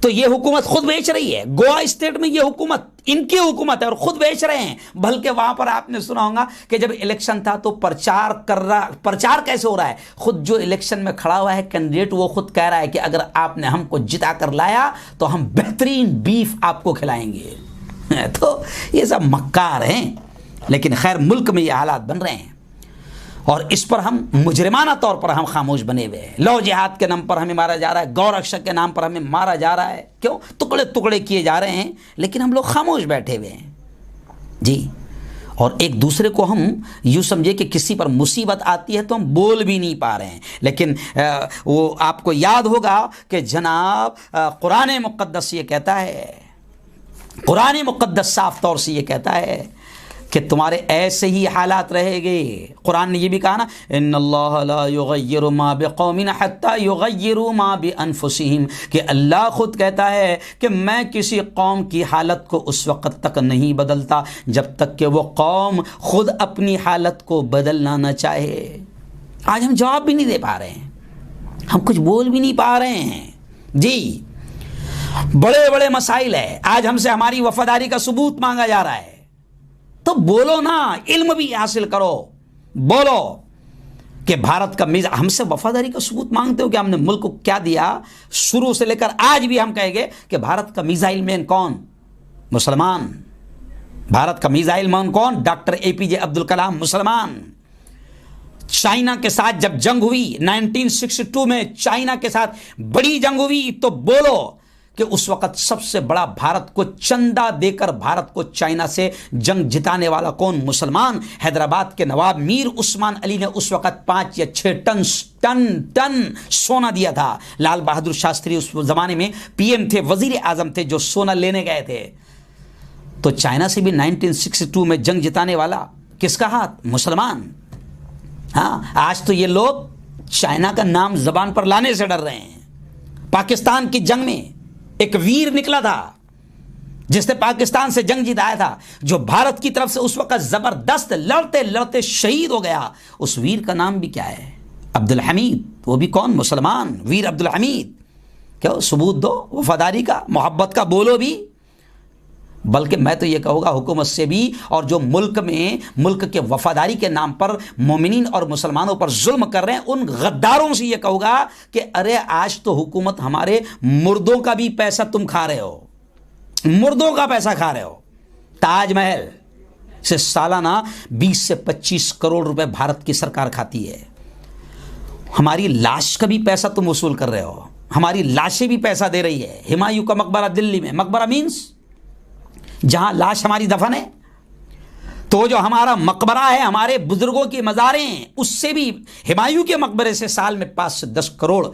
Speaker 1: تو یہ حکومت خود بیچ رہی ہے، گوا اسٹیٹ میں یہ حکومت ان کی حکومت ہے اور خود بیچ رہے ہیں۔ بلکہ وہاں پر آپ نے سنا ہوگا کہ جب الیکشن تھا تو پرچار کیسے ہو رہا ہے، خود جو الیکشن میں کھڑا ہوا ہے کینڈیڈیٹ وہ خود کہہ رہا ہے کہ اگر آپ نے ہم کو جتا کر لایا تو ہم بہترین بیف آپ کو کھلائیں گے۔ تو یہ سب مکار ہیں، لیکن خیر ملک میں یہ حالات بن رہے ہیں اور اس پر ہم مجرمانہ طور پر ہم خاموش بنے ہوئے ہیں۔ لو جہاد کے نام پر ہمیں مارا جا رہا ہے، گو رکشا کے نام پر ہمیں مارا جا رہا ہے، کیوں؟ ٹکڑے ٹکڑے کیے جا رہے ہیں، لیکن ہم لوگ خاموش بیٹھے ہوئے ہیں جی۔ اور ایک دوسرے کو ہم یوں سمجھے کہ کسی پر مصیبت آتی ہے تو ہم بول بھی نہیں پا رہے ہیں، لیکن وہ آپ کو یاد ہوگا کہ جناب قرآن مقدس یہ کہتا ہے، قرآن مقدس صاف طور سے یہ کہتا ہے کہ تمہارے ایسے ہی حالات رہے گے۔ قرآن نے یہ بھی کہا نا، ان اللہ لا یغیر ما بقوم حتی یغیروا ما بانفسہم، کہ اللہ خود کہتا ہے کہ میں کسی قوم کی حالت کو اس وقت تک نہیں بدلتا جب تک کہ وہ قوم خود اپنی حالت کو بدلنا نہ چاہے۔ آج ہم جواب بھی نہیں دے پا رہے ہیں، ہم کچھ بول بھی نہیں پا رہے ہیں جی۔ بڑے بڑے مسائل ہیں، آج ہم سے ہماری وفاداری کا ثبوت مانگا جا رہا ہے، تو بولو نا، علم بھی حاصل کرو، بولو کہ بھارت کا میزائل، ہم سے وفاداری کا ثبوت مانگتے ہو کہ ہم نے ملک کو کیا دیا؟ شروع سے لے کر آج بھی ہم کہیں گے کہ بھارت کا میزائل مین کون؟ مسلمان۔ بھارت کا میزائل مین کون؟ ڈاکٹر اے پی جے عبد الکلام، مسلمان۔ چائنا کے ساتھ جب جنگ ہوئی 1962 میں، چائنا کے ساتھ بڑی جنگ ہوئی، تو بولو کہ اس وقت سب سے بڑا بھارت کو چندہ دے کر بھارت کو چائنا سے جنگ جتانے والا کون؟ مسلمان۔ حیدرآباد کے نواب میر عثمان علی نے اس وقت 5 یا 6 ٹن سونا دیا تھا۔ لال بہادر شاستری اس زمانے میں پی ایم تھے، وزیر اعظم تھے، جو سونا لینے گئے تھے۔ تو چائنا سے بھی 1962 میں جنگ جتانے والا کس کا ہاتھ؟ مسلمان۔ ہاں، آج تو یہ لوگ چائنا کا نام زبان پر لانے سے ڈر رہے ہیں۔ پاکستان کی جنگ میں ایک ویر نکلا تھا جس نے پاکستان سے جنگ جیتایا تھا، جو بھارت کی طرف سے اس وقت زبردست لڑتے لڑتے شہید ہو گیا۔ اس ویر کا نام بھی کیا ہے؟ عبد الحمید۔ وہ بھی کون؟ مسلمان، ویر عبد الحمید۔ کیا ثبوت دو وفاداری کا، محبت کا، بولو بھی۔ بلکہ میں تو یہ کہوں گا حکومت سے بھی، اور جو ملک میں ملک کے وفاداری کے نام پر مومنین اور مسلمانوں پر ظلم کر رہے ہیں، ان غداروں سے یہ کہوں گا کہ ارے آج تو حکومت ہمارے مردوں کا بھی پیسہ تم کھا رہے ہو، مردوں کا پیسہ کھا رہے ہو۔ تاج محل سے سالانہ 20 سے 25 کروڑ روپے بھارت کی سرکار کھاتی ہے۔ ہماری لاش کا بھی پیسہ تم وصول کر رہے ہو، ہماری لاشیں بھی پیسہ دے رہی ہے۔ ہمایوں کا مقبرہ دلی میں، مقبرہ مینس جہاں لاش ہماری دفن ہے، تو جو ہمارا مقبرہ ہے، ہمارے بزرگوں کی مزاریں ہیں، اس سے بھی ہمایوں کے مقبرے سے سال میں 5 سے 10 کروڑ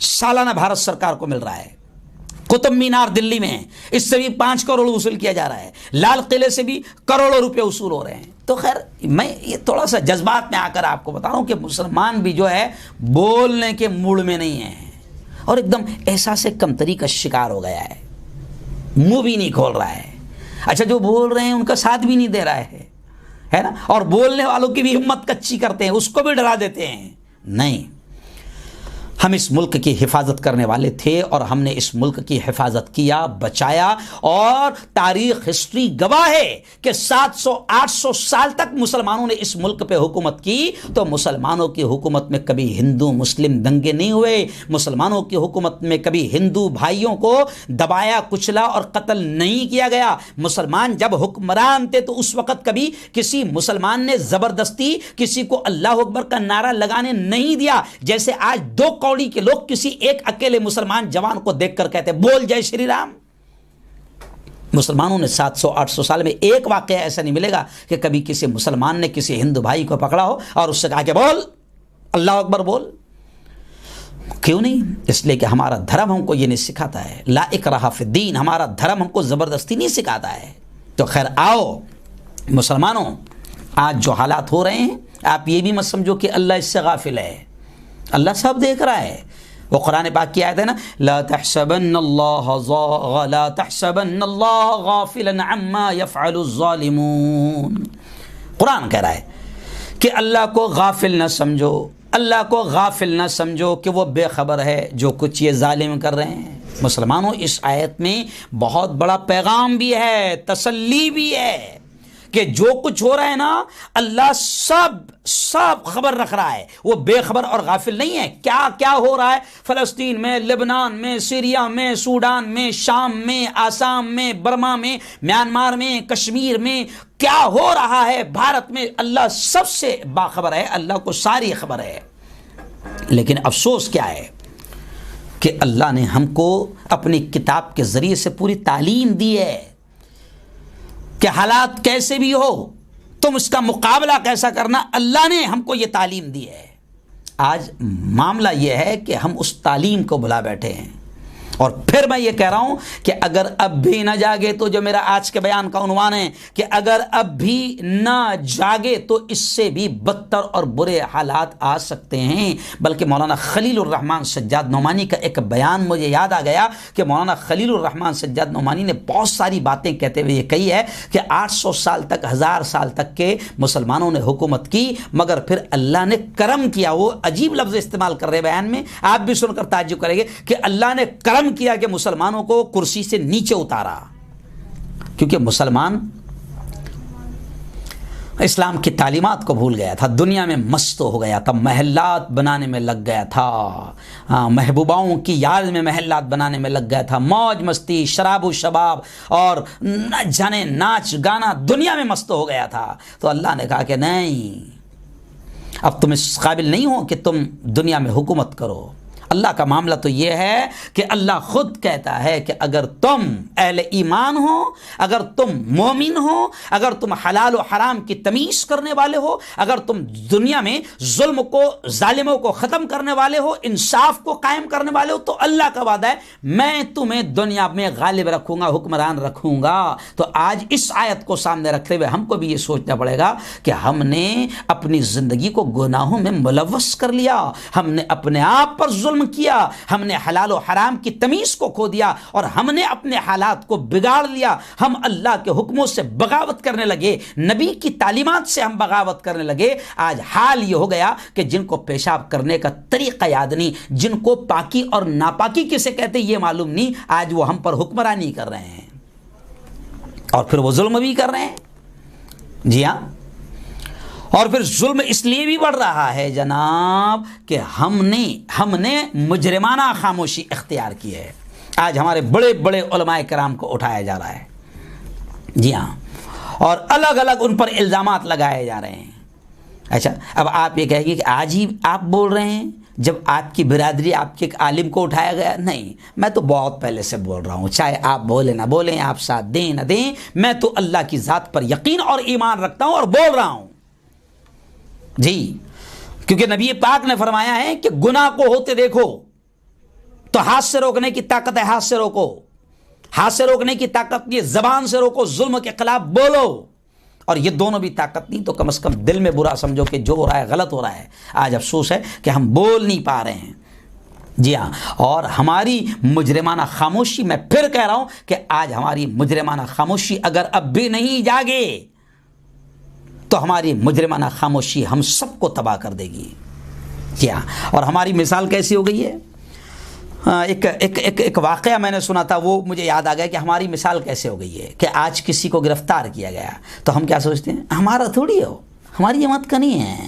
Speaker 1: سالانہ بھارت سرکار کو مل رہا ہے۔ قطب مینار دلی میں اس سے بھی 5 کروڑ وصول کیا جا رہا ہے۔ لال قلعے سے بھی کروڑوں روپے وصول ہو رہے ہیں۔ تو خیر میں یہ تھوڑا سا جذبات میں آ کر آپ کو بتا رہا ہوں کہ مسلمان بھی جو ہے بولنے کے موڈ میں نہیں ہے، اور ایک دم احساس کمتری کا شکار ہو گیا ہے، منہ بھی نہیں کھول رہا ہے۔ اچھا، جو بول رہے ہیں ان کا ساتھ بھی نہیں دے رہا ہے نا، اور بولنے والوں کی بھی ہمت کچی کرتے ہیں، اس کو بھی ڈرا دیتے ہیں۔ نہیں، ہم اس ملک کی حفاظت کرنے والے تھے اور ہم نے اس ملک کی حفاظت کیا، بچایا، اور تاریخ ہسٹری گواہ ہے کہ 700-800 سال تک مسلمانوں نے اس ملک پہ حکومت کی، تو مسلمانوں کی حکومت میں کبھی ہندو مسلم دنگے نہیں ہوئے، مسلمانوں کی حکومت میں کبھی ہندو بھائیوں کو دبایا کچلا اور قتل نہیں کیا گیا۔ مسلمان جب حکمران تھے تو اس وقت کبھی کسی مسلمان نے زبردستی کسی کو اللہ اکبر کا نعرہ لگانے نہیں دیا، جیسے آج 2 کوڑی کے لوگ کسی ایک اکیلے مسلمان جوان کو دیکھ کر کہتے بول جے شری رام۔ مسلمانوں نے 700-800 سال میں ایک واقعہ ایسا نہیں ملے گا کہ کبھی کسی مسلمان نے کسی ہندو بھائی کو پکڑا ہو اور اس سے کہا کہ بول اللہ اکبر بول۔ کیوں نہیں؟ اس لیے کہ ہمارا دھرم ہم کو یہ نہیں سکھاتا ہے، لا اکراہ فی الدین، ہمارا دھرم ہم کو زبردستی نہیں سکھاتا ہے۔ تو خیر آؤ مسلمانوں، آج جو حالات ہو رہے ہیں آپ یہ بھی مت سمجھو کہ اللہ اس سے غافل ہے، اللہ سب دیکھ رہا ہے۔ وہ قرآن پاک کی آیت ہے نا، لا تحسبن اللہ غافلا عما يفعل الظالمون۔ قرآن کہہ رہا ہے کہ اللہ کو غافل نہ سمجھو، اللہ کو غافل نہ سمجھو کہ وہ بے خبر ہے جو کچھ یہ ظالم کر رہے ہیں۔ مسلمانوں اس آیت میں بہت بڑا پیغام بھی ہے، تسلی بھی ہے کہ جو کچھ ہو رہا ہے نا، اللہ سب خبر رکھ رہا ہے، وہ بے خبر اور غافل نہیں ہے۔ کیا کیا ہو رہا ہے فلسطین میں، لبنان میں، سیریا میں، سوڈان میں، شام میں، آسام میں، برما میں، میانمار میں، کشمیر میں، کیا ہو رہا ہے بھارت میں، اللہ سب سے باخبر ہے، اللہ کو ساری خبر ہے۔ لیکن افسوس کیا ہے کہ اللہ نے ہم کو اپنی کتاب کے ذریعے سے پوری تعلیم دی ہے کہ حالات کیسے بھی ہو تم اس کا مقابلہ کیسا کرنا، اللہ نے ہم کو یہ تعلیم دی ہے۔ آج معاملہ یہ ہے کہ ہم اس تعلیم کو بھلا بیٹھے ہیں، اور پھر میں یہ کہہ رہا ہوں کہ اگر اب بھی نہ جاگے، تو جو میرا آج کے بیان کا عنوان ہے کہ اگر اب بھی نہ جاگے تو اس سے بھی بدتر اور برے حالات آ سکتے ہیں۔ بلکہ مولانا خلیل الرحمن سجاد نعمانی کا ایک بیان مجھے یاد آ گیا کہ مولانا خلیل الرحمن سجاد نعمانی نے بہت ساری باتیں کہتے ہوئے یہ کہی ہے کہ 800 سال تک، 1000 سال تک کے مسلمانوں نے حکومت کی، مگر پھر اللہ نے کرم کیا۔ وہ عجیب لفظ استعمال کر رہے بیان میں، آپ بھی سن کر تعجب کریں گے کہ اللہ نے کرم کیا کہ مسلمانوں کو کرسی سے نیچے اتارا، کیونکہ مسلمان اسلام کی تعلیمات کو بھول گیا تھا، دنیا میں مست ہو گیا تھا، محلات بنانے میں لگ گیا تھا، محبوباؤں کی یاد میں محلات بنانے میں لگ گیا تھا، موج مستی، شراب و شباب اور نہ جانے ناچ گانا، دنیا میں مست ہو گیا تھا۔ تو اللہ نے کہا کہ نہیں، اب تم اس قابل نہیں ہو کہ تم دنیا میں حکومت کرو۔ اللہ کا معاملہ تو یہ ہے کہ اللہ خود کہتا ہے کہ اگر تم اہل ایمان ہو، اگر تم مومن ہو، اگر تم حلال و حرام کی تمیز کرنے والے ہو، اگر تم دنیا میں ظلم کو، ظالموں کو ختم کرنے والے ہو، انصاف کو قائم کرنے والے ہو، تو اللہ کا وعدہ ہے میں تمہیں دنیا میں غالب رکھوں گا، حکمران رکھوں گا۔ تو آج اس آیت کو سامنے رکھتے ہوئے ہم کو بھی یہ سوچنا پڑے گا کہ ہم نے اپنی زندگی کو گناہوں میں ملوث کر لیا، ہم نے اپنے آپ پر ظلم کیا، ہم نے حلال و حرام کی تمیز کو کھو دیا، اور ہم نے اپنے حالات کو بگاڑ لیا، ہم اللہ کے حکموں سے بغاوت کرنے لگے، نبی کی تعلیمات سے ہم بغاوت کرنے لگے۔ آج حال یہ ہو گیا کہ جن کو پیشاب کرنے کا طریقہ یاد نہیں، جن کو پاکی اور ناپاکی کسے کہتے یہ معلوم نہیں، آج وہ ہم پر حکمرانی کر رہے ہیں، اور پھر وہ ظلم بھی کر رہے ہیں۔ جی ہاں، اور پھر ظلم اس لیے بھی بڑھ رہا ہے جناب کہ ہم نے مجرمانہ خاموشی اختیار کی ہے۔ آج ہمارے بڑے بڑے علماء کرام کو اٹھایا جا رہا ہے، جی ہاں، اور الگ الگ ان پر الزامات لگائے جا رہے ہیں۔ اچھا، اب آپ یہ کہیں گے کہ آج ہی آپ بول رہے ہیں جب آپ کی برادری، آپ کے ایک عالم کو اٹھایا گیا؟ نہیں، میں تو بہت پہلے سے بول رہا ہوں، چاہے آپ بولیں نہ بولیں، آپ ساتھ دیں نہ دیں، میں تو اللہ کی ذات پر یقین اور ایمان رکھتا ہوں اور بول رہا ہوں جی، کیونکہ نبی پاک نے فرمایا ہے کہ گناہ کو ہوتے دیکھو تو ہاتھ سے روکنے کی طاقت ہے، ہاتھ سے روکو، ہاتھ سے روکنے کی طاقت نہیں، زبان سے روکو، ظلم کے خلاف بولو، اور یہ دونوں بھی طاقت نہیں تو کم از کم دل میں برا سمجھو کہ جو ہو رہا ہے غلط ہو رہا ہے۔ آج افسوس ہے کہ ہم بول نہیں پا رہے ہیں، جی ہاں، اور ہماری مجرمانہ خاموشی، میں پھر کہہ رہا ہوں کہ آج ہماری مجرمانہ خاموشی اگر اب بھی نہیں جاگے تو ہماری مجرمانہ خاموشی ہم سب کو تباہ کر دے گی۔ جی ہاں، اور ہماری مثال کیسی ہو گئی ہے؟ ایک واقعہ میں نے سنا تھا، وہ مجھے یاد آ گیا کہ ہماری مثال کیسے ہو گئی ہے کہ آج کسی کو گرفتار کیا گیا تو ہم کیا سوچتے ہیں؟ ہمارا تھوڑی ہو، ہماری جماعت کا نہیں ہے،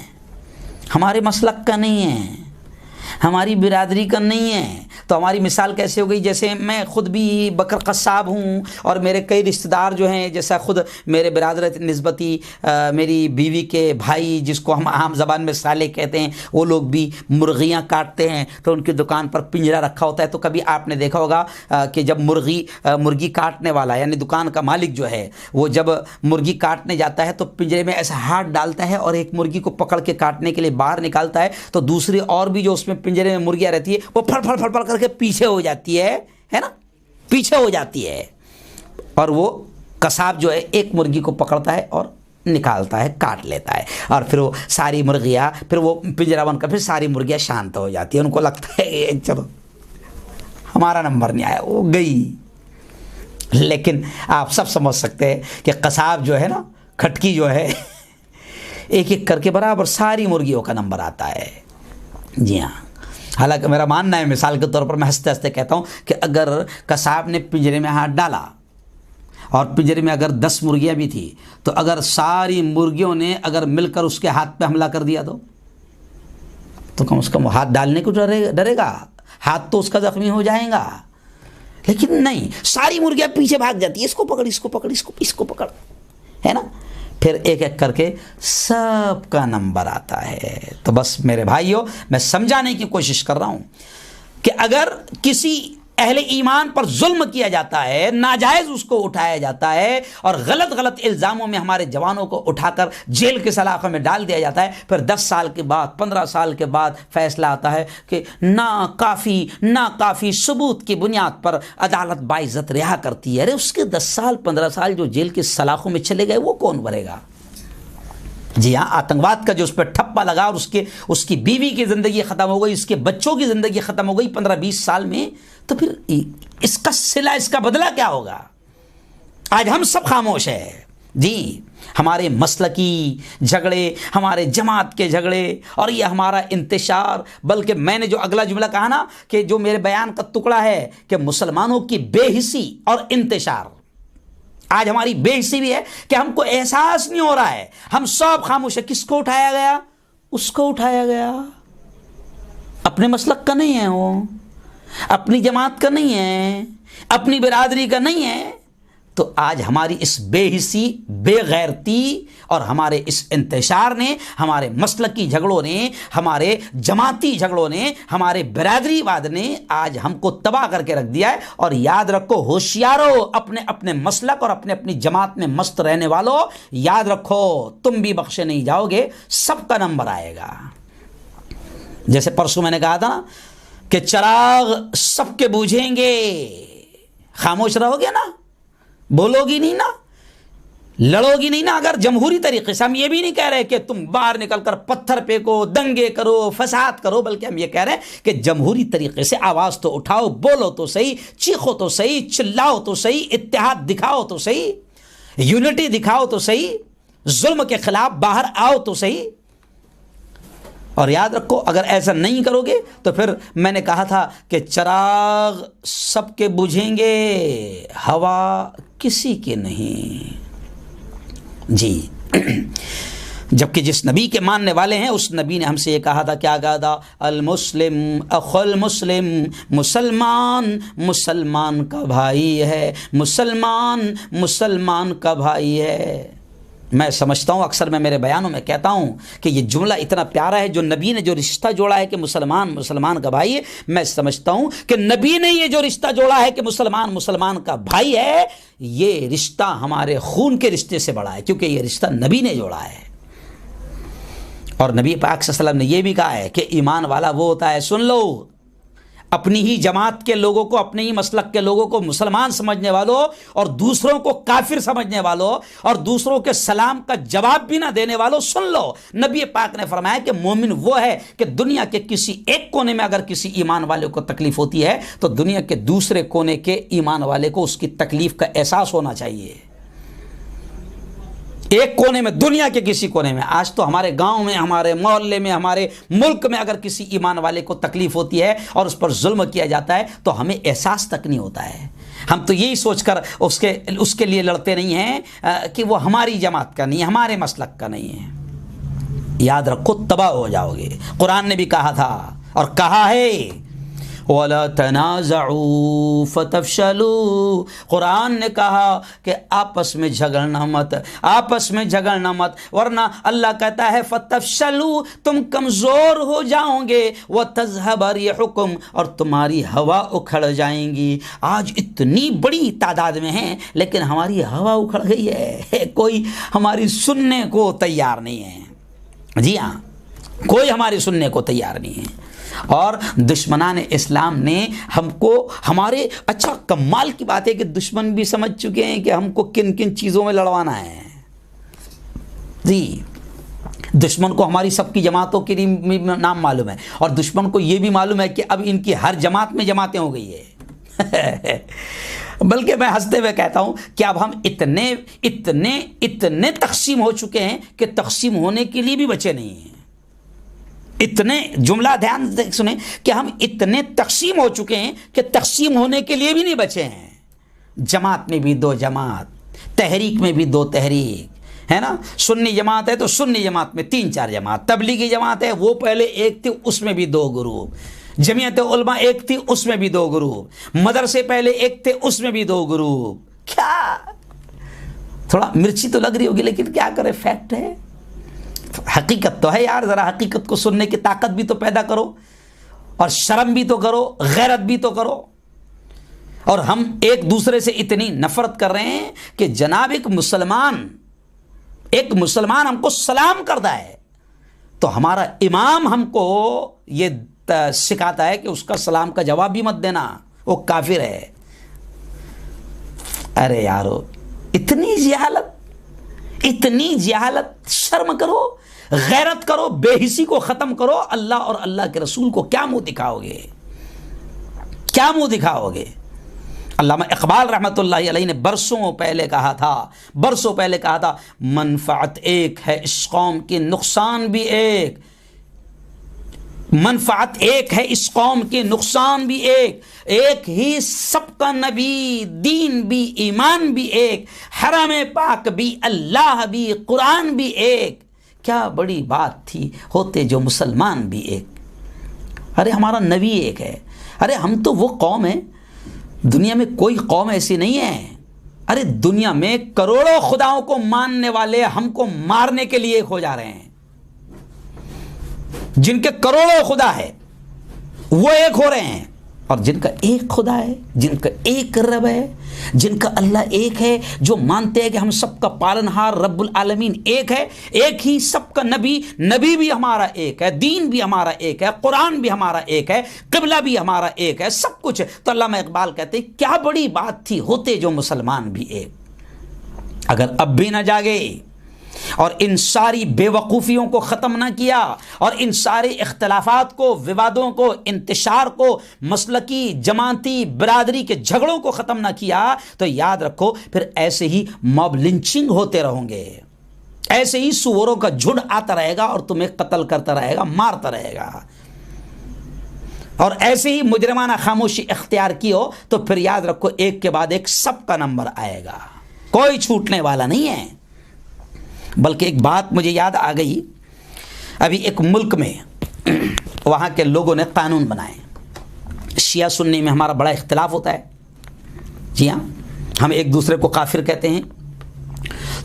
Speaker 1: ہمارے مسلک کا نہیں ہے، ہماری برادری کا نہیں ہے۔ تو ہماری مثال کیسے ہو گئی؟ جیسے میں خود بھی بکر قصاب ہوں، اور میرے کئی رشتہ دار جو ہیں، جیسا خود میرے برادر نسبتی میری بیوی کے بھائی، جس کو ہم عام زبان میں سالے کہتے ہیں، وہ لوگ بھی مرغیاں کاٹتے ہیں، تو ان کی دکان پر پنجرا رکھا ہوتا ہے۔ تو کبھی آپ نے دیکھا ہوگا کہ جب مرغی کاٹنے والا یعنی دکان کا مالک جو ہے، وہ جب مرغی کاٹنے جاتا ہے تو پنجرے میں ایسا ہاتھ ڈالتا ہے اور ایک مرغی کو پکڑ کے کاٹنے کے لیے باہر نکالتا ہے، تو دوسری اور بھی جو اس میں پنجرے میں مرغیاں رہتی ہے وہ پھڑ پھڑ پھڑ پھڑ کر کے پیچھے ہو جاتی ہے نا، پیچھے ہو جاتی ہے، اور وہ قصاب جو ہے ایک مرغی کو پکڑتا ہے اور نکالتا ہے، کاٹ لیتا ہے، اور پھر وہ ساری مرغیاں، پھر وہ پنجرا بن کر پھر ساری مرغیاں شانت ہو جاتی ہیں، ان کو لگتا ہے چلو ہمارا نمبر نہیں آیا، وہ گئی۔ لیکن آپ سب سمجھ سکتے ہیں کہ قصاب جو ہے نا، کھٹکی جو ہے، ایک ایک کر کے برابر ساری مرغیوں کا نمبر آتا ہے۔ جی ہاں، حالانکہ میرا ماننا ہے، مثال کے طور پر میں ہنستے ہنستے کہتا ہوں کہ اگر قصاب نے پنجرے میں ہاتھ ڈالا اور پنجرے میں اگر 10 مرغیاں بھی تھی، تو اگر ساری مرغیوں نے اگر مل کر اس کے ہاتھ پہ حملہ کر دیا تو کم از کم ہاتھ ڈالنے کو ڈرے گا، ہاتھ تو اس کا زخمی ہو جائے گا. لیکن نہیں، ساری مرغیاں پیچھے بھاگ جاتی ہے، اس کو پکڑ، اس کو پکڑ، اس کو پکڑ، ہے نا. پھر ایک ایک کر کے سب کا نمبر آتا ہے. تو بس میرے بھائیوں، میں سمجھانے کی کوشش کر رہا ہوں کہ اگر کسی اہل ایمان پر ظلم کیا جاتا ہے، ناجائز اس کو اٹھایا جاتا ہے اور غلط الزاموں میں ہمارے جوانوں کو اٹھا کر جیل کے سلاخوں میں ڈال دیا جاتا ہے، پھر 10 سال کے بعد 15 سال کے بعد فیصلہ آتا ہے کہ ناکافی ثبوت کی بنیاد پر عدالت باعزت رہا کرتی ہے. ارے اس کے 10 سال 15 سال جو جیل کے سلاخوں میں چلے گئے وہ کون بھرے گا؟ جی ہاں، آتنکواد کا جو اس پہ ٹھپا لگا اور اس کی بیوی کی زندگی ختم ہو گئی، اس کے بچوں کی زندگی ختم ہو گئی 15-20 سال میں، تو پھر اس کا صلہ، اس کا بدلہ کیا ہوگا؟ آج ہم سب خاموش ہیں. جی، ہمارے مسلکی جھگڑے، ہمارے جماعت کے جھگڑے اور یہ ہمارا انتشار، بلکہ میں نے جو اگلا جملہ کہا نا کہ جو میرے بیان کا ٹکڑا ہے کہ مسلمانوں کی بے حسی اور انتشار، آج ہماری بے حسی بھی ہے کہ ہم کو احساس نہیں ہو رہا ہے، ہم سب خاموش ہیں. کس کو اٹھایا گیا؟ اس کو اٹھایا گیا، اپنے مسلک کا نہیں ہے، وہ اپنی جماعت کا نہیں ہے، اپنی برادری کا نہیں ہے. تو آج ہماری اس بے حسی، بے غیرتی اور ہمارے اس انتشار نے، ہمارے مسلکی جھگڑوں نے، ہمارے جماعتی جھگڑوں نے، ہمارے برادری واد نے آج ہم کو تباہ کر کے رکھ دیا ہے. اور یاد رکھو ہوشیارو، اپنے مسلک اور اپنی جماعت میں مست رہنے والوں، یاد رکھو تم بھی بخشے نہیں جاؤ گے، سب کا نمبر آئے گا. جیسے پرسوں میں نے کہا تھا نا کہ چراغ سب کے بوجھیں گے، خاموش رہو گے نا، بولو گی نہیں نا، لڑو گی نہیں نا. اگر جمہوری طریقے سے، ہم یہ بھی نہیں کہہ رہے کہ تم باہر نکل کر پتھر پھینکو، دنگے کرو، فساد کرو، بلکہ ہم یہ کہہ رہے ہیں کہ جمہوری طریقے سے آواز تو اٹھاؤ، بولو تو صحیح، چیخو تو صحیح، چلاؤ تو صحیح، اتحاد دکھاؤ تو صحیح، یونٹی دکھاؤ تو صحیح، ظلم کے خلاف باہر آؤ تو صحیح. اور یاد رکھو اگر ایسا نہیں کرو گے تو پھر میں نے کہا تھا کہ چراغ سب کے بجھیں گے، ہوا کسی کے نہیں. جی جبکہ جس نبی کے ماننے والے ہیں اس نبی نے ہم سے یہ کہا تھا، کیا کہا تھا؟ المسلم اخو المسلم، مسلمان مسلمان کا بھائی ہے، مسلمان کا بھائی ہے. میں سمجھتا ہوں، اکثر میں میرے بیانوں میں کہتا ہوں کہ یہ جملہ اتنا پیارا ہے، جو نبی نے جو رشتہ جوڑا ہے کہ مسلمان کا بھائی ہے. میں سمجھتا ہوں کہ نبی نے یہ جو رشتہ جوڑا ہے کہ مسلمان کا بھائی ہے، یہ رشتہ ہمارے خون کے رشتے سے بڑا ہے، کیونکہ یہ رشتہ نبی نے جوڑا ہے. اور نبی پاک صلی اللہ علیہ وسلم نے یہ بھی کہا ہے کہ ایمان والا وہ ہوتا ہے، سن لو، اپنی ہی جماعت کے لوگوں کو، اپنے ہی مسلک کے لوگوں کو مسلمان سمجھنے والوں اور دوسروں کو کافر سمجھنے والوں اور دوسروں کے سلام کا جواب بھی نہ دینے والوں، سن لو، نبی پاک نے فرمایا کہ مومن وہ ہے کہ دنیا کے کسی ایک کونے میں اگر کسی ایمان والے کو تکلیف ہوتی ہے تو دنیا کے دوسرے کونے کے ایمان والے کو اس کی تکلیف کا احساس ہونا چاہیے. ایک کونے میں، دنیا کے کسی کونے میں. آج تو ہمارے گاؤں میں، ہمارے محلے میں، ہمارے ملک میں اگر کسی ایمان والے کو تکلیف ہوتی ہے اور اس پر ظلم کیا جاتا ہے تو ہمیں احساس تک نہیں ہوتا ہے. ہم تو یہی سوچ کر اس کے لیے لڑتے نہیں ہیں کہ وہ ہماری جماعت کا نہیں ہے، ہمارے مسلک کا نہیں ہے. یاد رکھو تباہ ہو جاؤ گے. قرآن نے بھی کہا تھا اور کہا ہے وَلَا تَنَازَعُوا فَتَفْشَلُوا. قرآن نے کہا کہ آپس میں جھگڑنا مت، ورنہ اللہ کہتا ہے فَتَفْشَلُوا، تم کمزور ہو جاؤ گے، وَتَذْهَبَ رِيحُكُمْ، اور تمہاری ہوا اکھڑ جائیں گی. آج اتنی بڑی تعداد میں ہیں لیکن ہماری ہوا اکھڑ گئی ہے، کوئی ہماری سننے کو تیار نہیں ہے. جی ہاں، کوئی ہماری سننے کو تیار نہیں ہے. اور دشمنان اسلام نے ہم کو ہمارے، اچھا کمال کی بات ہے کہ دشمن بھی سمجھ چکے ہیں کہ ہم کو کن کن چیزوں میں لڑوانا ہے. جی، دشمن کو ہماری سب کی جماعتوں کے نام معلوم ہے، اور دشمن کو یہ بھی معلوم ہے کہ اب ان کی ہر جماعت میں جماعتیں ہو گئی ہے. بلکہ میں ہنستے ہوئے کہتا ہوں کہ اب ہم اتنے تقسیم ہو چکے ہیں کہ تقسیم ہونے کے لیے بھی بچے نہیں ہیں. اتنے جملہ دھیان سے سنیں کہ ہم اتنے تقسیم ہو چکے ہیں کہ تقسیم ہونے کے لیے بھی نہیں بچے ہیں. جماعت میں بھی 2 جماعت, تحریک میں بھی 2 تحریک ہے نا. سنی جماعت ہے تو سنی جماعت میں 3-4 جماعت, تبلیغی جماعت ہے وہ پہلے ایک تھی اس میں بھی 2 گروپ, جمعیت علماء ایک تھی اس میں بھی 2 گروپ, مدرسے پہلے ایک تھے اس میں بھی 2 گروپ. کیا تھوڑا مرچی تو لگ رہی ہوگی لیکن کیا کرے, فیکٹ ہے, حقیقت تو ہے یار. ذرا حقیقت کو سننے کی طاقت بھی تو پیدا کرو, اور شرم بھی تو کرو, غیرت بھی تو کرو. اور ہم ایک دوسرے سے اتنی نفرت کر رہے ہیں کہ جناب ایک مسلمان ہم کو سلام کرتا ہے تو ہمارا امام ہم کو یہ سکھاتا ہے کہ اس کا سلام کا جواب بھی مت دینا, وہ کافر ہے. ارے یارو اتنی جہالت, شرم کرو, غیرت کرو, بے حسی کو ختم کرو. اللہ اور اللہ کے رسول کو کیا منہ دکھاؤ گے, کیا منہ دکھاؤ گے؟ علامہ اقبال رحمۃ اللہ علیہ نے برسوں پہلے کہا تھا منفعت ایک ہے اس قوم کی, نقصان بھی ایک. منفعت ایک ہے اس قوم کی, نقصان بھی ایک. ایک ہی سب کا نبی, دین بھی, ایمان بھی ایک, حرم پاک بھی, اللہ بھی, قرآن بھی ایک. کیا بڑی بات تھی ہوتے جو مسلمان بھی ایک. ارے ہمارا نبی ایک ہے. ارے ہم تو وہ قوم ہیں, دنیا میں کوئی قوم ایسی نہیں ہے. ارے دنیا میں کروڑوں خداؤں کو ماننے والے ہم کو مارنے کے لیے ایک ہو جا رہے ہیں. جن کے کروڑوں خدا ہے وہ ایک ہو رہے ہیں, اور جن کا ایک خدا ہے, جن کا ایک رب ہے, جن کا اللہ ایک ہے, جو مانتے ہیں کہ ہم سب کا پالنہار رب العالمین ایک ہے, ایک ہی سب کا نبی بھی ہمارا ایک ہے, دین بھی ہمارا ایک ہے, قرآن بھی ہمارا ایک ہے, قبلہ بھی ہمارا ایک ہے, سب کچھ. تو علامہ اقبال کہتے ہیں کیا بڑی بات تھی ہوتے جو مسلمان بھی ایک. اگر اب بھی نہ جاگے اور ان ساری بے وقوفیوں کو ختم نہ کیا, اور ان سارے اختلافات کو, ووادوں کو, انتشار کو, مسلکی, جماعتی, برادری کے جھگڑوں کو ختم نہ کیا, تو یاد رکھو پھر ایسے ہی موب لنچنگ ہوتے رہوں گے, ایسے ہی سوروں کا جھنڈ آتا رہے گا اور تمہیں قتل کرتا رہے گا, مارتا رہے گا. اور ایسے ہی مجرمانہ خاموشی اختیار کی ہو تو پھر یاد رکھو ایک کے بعد ایک سب کا نمبر آئے گا, کوئی چھوٹنے والا نہیں ہے. بلکہ ایک بات مجھے یاد آ گئی, ابھی ایک ملک میں وہاں کے لوگوں نے قانون بنائے. شیعہ سنی میں ہمارا بڑا اختلاف ہوتا ہے, جی ہاں, ہم ایک دوسرے کو کافر کہتے ہیں.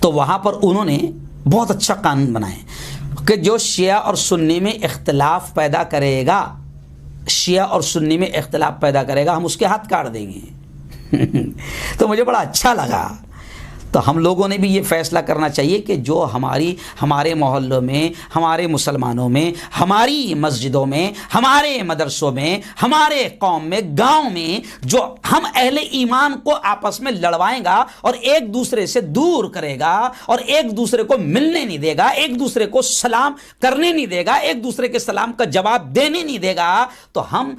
Speaker 1: تو وہاں پر انہوں نے بہت اچھا قانون بنائے کہ جو شیعہ اور سنی میں اختلاف پیدا کرے گا, ہم اس کے ہاتھ کاٹ دیں گے. تو مجھے بڑا اچھا لگا. تو ہم لوگوں نے بھی یہ فیصلہ کرنا چاہیے کہ جو ہمارے محلوں میں, ہمارے مسلمانوں میں, ہماری مسجدوں میں, ہمارے مدرسوں میں, ہمارے قوم میں, گاؤں میں جو ہم اہل ایمان کو آپس میں لڑوائیں گا اور ایک دوسرے سے دور کرے گا, اور ایک دوسرے کو ملنے نہیں دے گا, ایک دوسرے کو سلام کرنے نہیں دے گا, ایک دوسرے کے سلام کا جواب دینے نہیں دے گا, تو ہم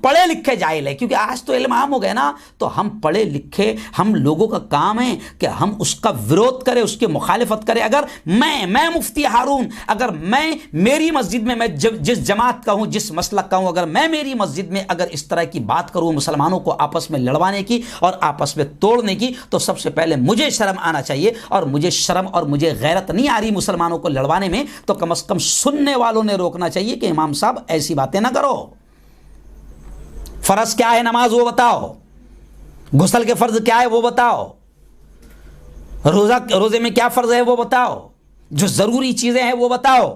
Speaker 1: پڑھے لکھے جاہل ہیں. کیونکہ آج تو علم عام ہو گئے نا, تو ہم پڑھے لکھے, ہم لوگوں کا کام ہے کہ ہم اس کا ورود کرے, اس کی مخالفت کرے. اگر میں مفتی ہارون, اگر میری مسجد میں جس جماعت کا ہوں, جس مسلک کا ہوں, اگر میں میری مسجد میں اگر اس طرح کی بات کروں مسلمانوں کو آپس میں لڑوانے کی اور آپس میں توڑنے کی, تو سب سے پہلے مجھے شرم آنا چاہیے. اور مجھے شرم اور مجھے غیرت نہیں آ رہی مسلمانوں کو لڑوانے میں, تو کم از کم سننے والوں نے روکنا چاہیے کہ امام صاحب ایسی باتیں نہ کرو. فرض کیا ہے نماز وہ بتاؤ, غسل کے فرض کیا ہے وہ بتاؤ, روزے میں کیا فرض ہے وہ بتاؤ, جو ضروری چیزیں ہیں وہ بتاؤ.